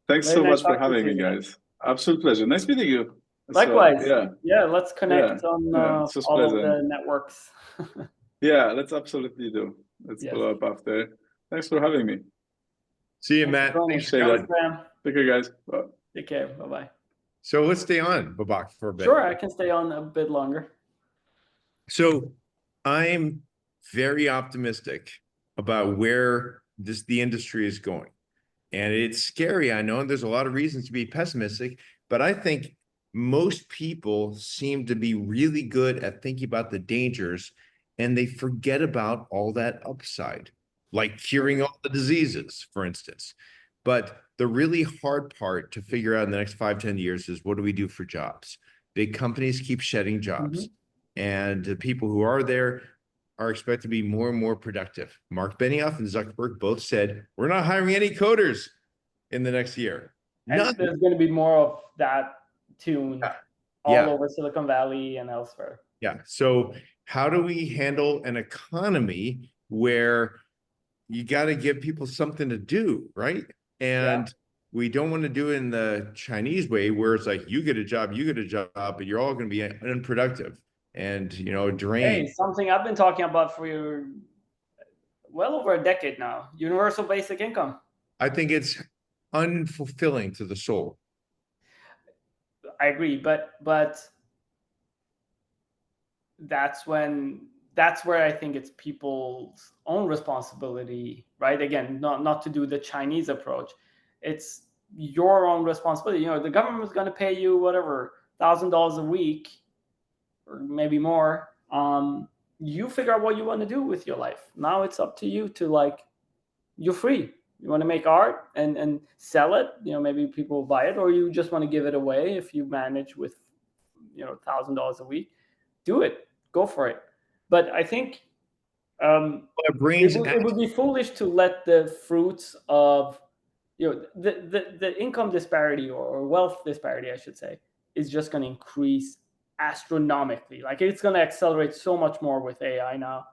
thanks Very so nice much for talking having to me, you. guys. Absolute pleasure. Nice meeting you as well. Likewise. Yeah, Yeah, let's connect on yeah, it was all of pleasant. the networks. Yeah, let's absolutely do. Let's Yes. follow up after. Thanks for having me. See you, Thanks for Matt. joining. Thanks for Appreciate coming. that. Graham. Take care, guys. Bye. Take care. Bye-bye. So let's stay on Babak for a bit. Sure, I can stay on a bit longer. So I'm very optimistic about where the industry is going. And it's scary, I know, and there's a lot of reasons to be pessimistic, but I think most people seem to be really good at thinking about the dangers and they forget about all that upside, like curing all the diseases, for instance. But the really hard part to figure out in the next 5-10 years is what do we do for jobs? Big companies keep shedding jobs, and the people who are there are expected to be more and more productive. Mark Benioff and Zuckerberg both said, we're not hiring any coders in the next year. And None. there's going to be more of that tune all Yeah. over Silicon Valley and elsewhere. Yeah. So how do we handle an economy where you got to give people something to do, right? And we don't want to do it in the Chinese way where it's like you get a job, but you're all going to be unproductive and, you know, drained. Hey, something I've been talking about for well over a decade now, universal basic income. I think it's unfulfilling to the soul. I agree, but that's where I think it's people's own responsibility, right? Again, not to do the Chinese approach. It's your own responsibility. You know, the government is going to pay you whatever $1,000 a week, or maybe more. You figure out what you want to do with your life. Now it's up to you to, like, you're free. You want to make art and sell it, you know, maybe people will buy it, or you just want to give it away. If you manage with, you know, $1,000 a week, do it, go for it. But I think it would be foolish to let the fruits of, you know, the income disparity or wealth disparity, I should say, is just going to increase astronomically. Like, it's going to accelerate so much more with AI now,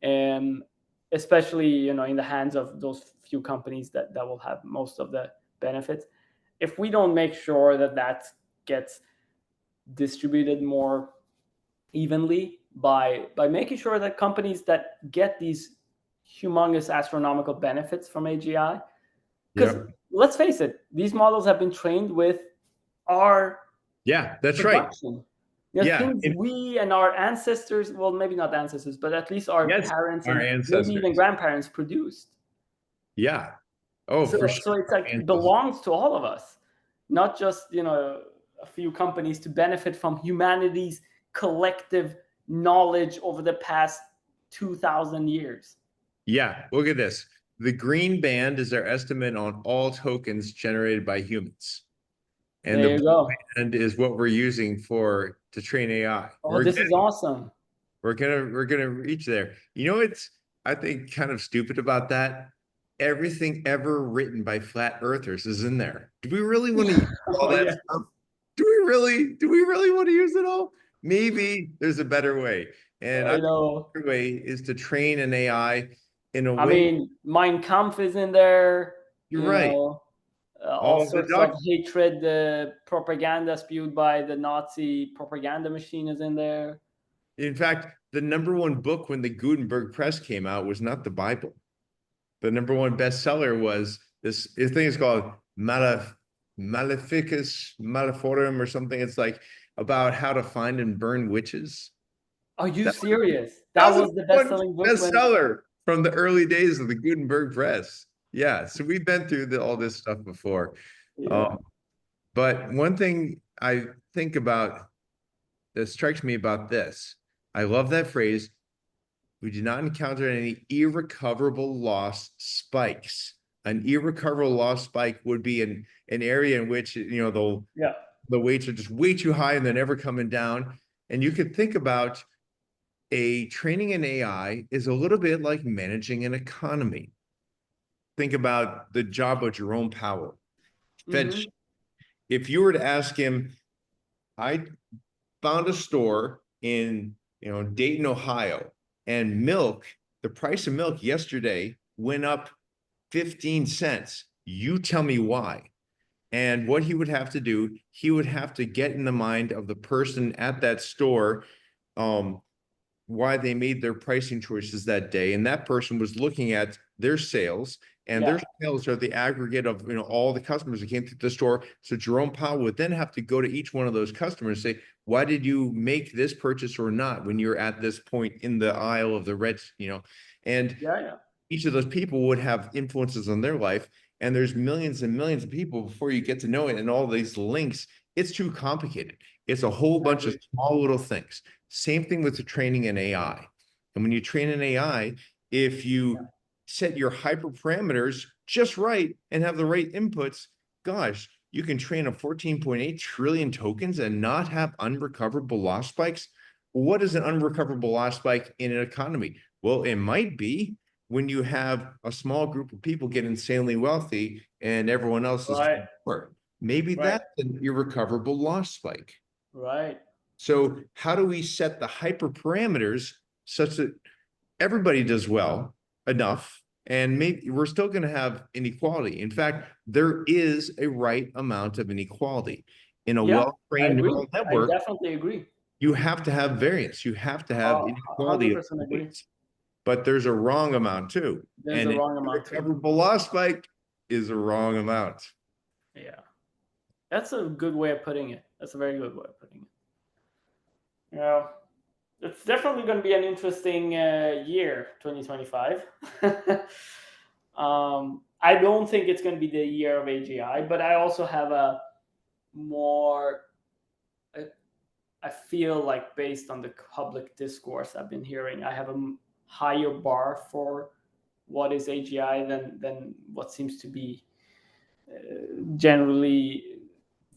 and especially, you know, in the hands of those few companies that will have most of the benefits. If we don't make sure that gets distributed more evenly by making sure that companies that get these humongous astronomical benefits from AGI, because let's face it, these models have been trained with our that's production. right. You know, things we and our ancestors, well, maybe not ancestors, but at least our parents and maybe even grandparents produced. Yeah. Oh, so, for sure. So it's like, it belongs to all of us, not just, you know, a few companies to benefit from humanity's collective knowledge over the past 2,000 years. Yeah, look at this. The green band is our estimate on all tokens generated by humans. And there you go. And is what we're using to train AI. Oh, this is awesome. We're gonna reach there. You know, it's, I think, kind of stupid about that. Everything ever written by flat earthers is in there. Do we really want to use all that stuff? Do we really want to use it all? Maybe there's a better way. And I know the way is to train an AI in a way. I mean, Mein Kampf is in there. You're right. Know, all sorts of hatred, the propaganda spewed by the Nazi propaganda machine is in there. In fact, the #1 book when the Gutenberg press came out was not the Bible. The #1 bestseller was this thing is called Maleficus Maleforum or something. It's like about how to find and burn witches. Are you serious? That was the best-selling book. Bestseller from the early days of the Gutenberg press. Yeah, so we've been through all this stuff before. Yeah. But one thing I think about that strikes me about this, I love that phrase, we did not encounter any irrecoverable loss spikes. An irrecoverable loss spike would be an area in which, you know, the weights are just way too high and they're never coming down. And you could think about training an AI is a little bit like managing an economy. Think about the job of Jerome Powell. If you were to ask him, I found a store in, you know, Dayton, Ohio, and milk, the price of milk yesterday went up 15 cents. You tell me why. And what he would have to do, he would have to get in the mind of the person at that store, why they made their pricing choices that day. And that person was looking at their sales, and their sales are the aggregate of, you know, all the customers that came through the store. So Jerome Powell would then have to go to each one of those customers and say, why did you make this purchase or not when you're at this point in the aisle of the red, you know? And each of those people would have influences on their life. And there's millions and millions of people before you get to know it. And all these links, it's too complicated. It's a whole bunch of small little things. Same thing with the training in AI. And when you train an AI, if you set your hyperparameters just right and have the right inputs, gosh, you can train a 14.8 trillion tokens and not have unrecoverable loss spikes. What is an unrecoverable loss spike in an economy? Well, it might be when you have a small group of people get insanely wealthy and everyone else is poor. Maybe that's an irrecoverable loss spike. Right. So how do we set the hyperparameters such that everybody does well enough, and maybe we're still going to have inequality? In fact, there is a right amount of inequality in a well-trained neural network. I definitely agree. You have to have variance. You have to have inequality. 100% agree. But there's a wrong amount too. There's a wrong amount too. Irrecoverable loss spike is a wrong amount. Yeah. That's a good way of putting it. That's a very good way of putting it. Yeah. It's definitely going to be an interesting year, 2025. I don't think it's going to be the year of AGI, but I also have a more, I feel like based on the public discourse I've been hearing, I have a higher bar for what is AGI than what seems to be generally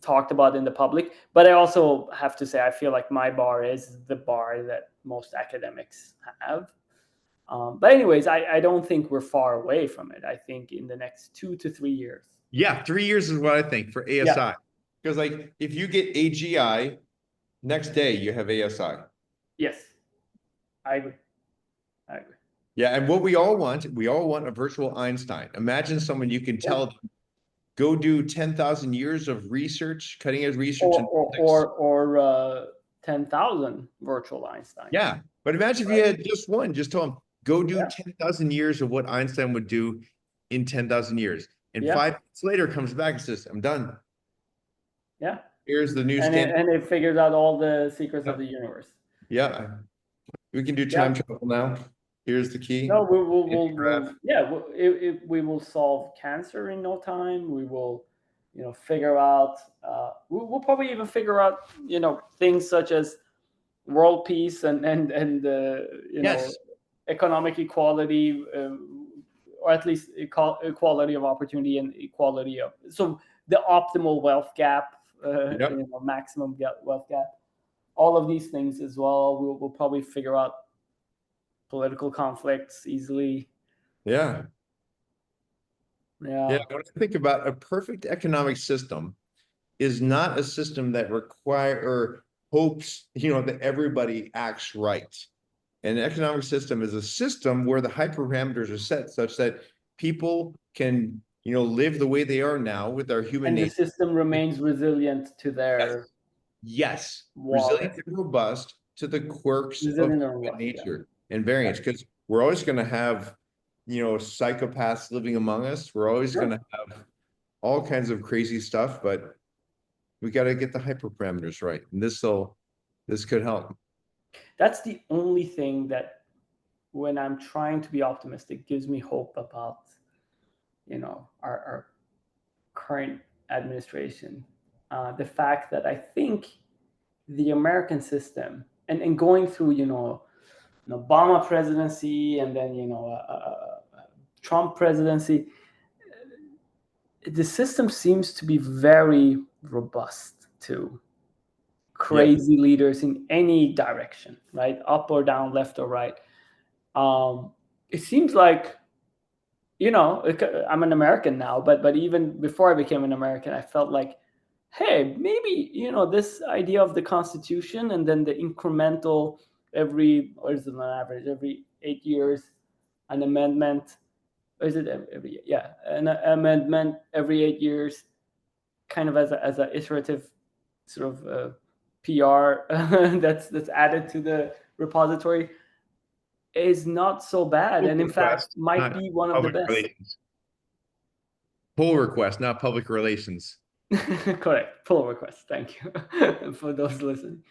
talked about in the public. But I also have to say, I feel like my bar is the bar that most academics have. But anyways, I don't think we're far away from it. I think in the next 2 to 3 years. Yeah, 3 years is what I think for ASI. Because like if you get AGI, next day you have ASI. Yes, I agree. Yeah, and what we all want a virtual Einstein. Imagine someone you can tell them, go do 10,000 years of research, cutting edge research. Or 10,000 virtual Einstein. Yeah, but imagine if you had just one, just tell them, go do 10,000 years of what Einstein would do in 10,000 years. And 5 minutes later comes back and says, I'm done. Yeah. Here's the new standard. And it figures out all the secrets of the universe. Yeah. We can do time travel now. Here's the key. No, we will solve cancer in no time. We will, figure out. We'll probably even figure out, things such as world peace and economic equality, or at least equality of opportunity and equality of the optimal wealth gap, maximum wealth gap. All of these things as well. We'll probably figure out political conflicts easily. Yeah. When I think about a perfect economic system is not a system that hopes, that everybody acts right. An economic system is a system where the hyperparameters are set such that people can, live the way they are now with their human nature. And the system remains resilient to their resilient and robust to the quirks of human nature and variance, because we're always going to have, psychopaths living among us. We're always going to have all kinds of crazy stuff, but we got to get the hyperparameters right. And this could help. That's the only thing that, when I'm trying to be optimistic, gives me hope about, our current administration. The fact that I think the American system and going through, an Obama presidency and then, Trump presidency, the system seems to be very robust to crazy leaders in any direction, right? Up or down, left or right. It seems like, I'm an American now, but even before I became an American, I felt like, hey, maybe, this idea of the Constitution and then the incremental every 8 years, an amendment, Or is it every year? Yeah, an amendment every 8 years, kind of as a iterative sort of PR that's added to the repository, is not so bad, and in fact might be one of the best. Relations. Pull request, not public relations. Correct, pull request. Thank you for those listening.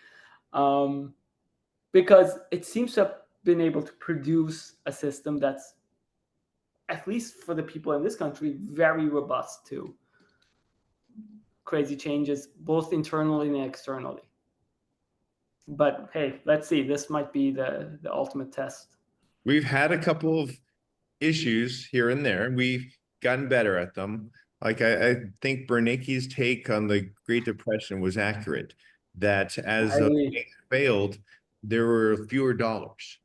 Because it seems to have been able to produce a system that's, at least for the people in this country, very robust to crazy changes, both internally and externally. But hey, let's see. This might be the ultimate test. We've had a couple of issues here and there. We've gotten better at them. Like I think Bernanke's take on the Great Depression was accurate, that as banks failed, there were fewer dollars.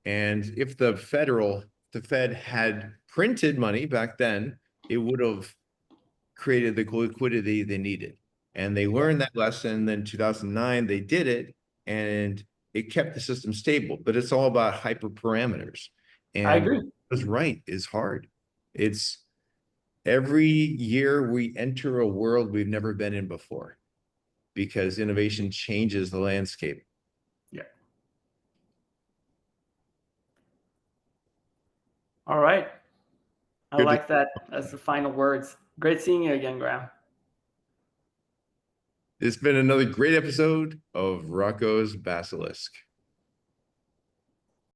And if the Fed had printed money back then, it would have created the liquidity they needed. And they learned that lesson. Then 2009, they did it, and it kept the system stable. But it's all about hyperparameters. And I agree. was right is hard. It's every year we enter a world we've never been in before, because innovation changes the landscape. Yeah. All right. I like that as the final words. Great seeing you again, Graham. It's been another great episode of Roko's Basilisk.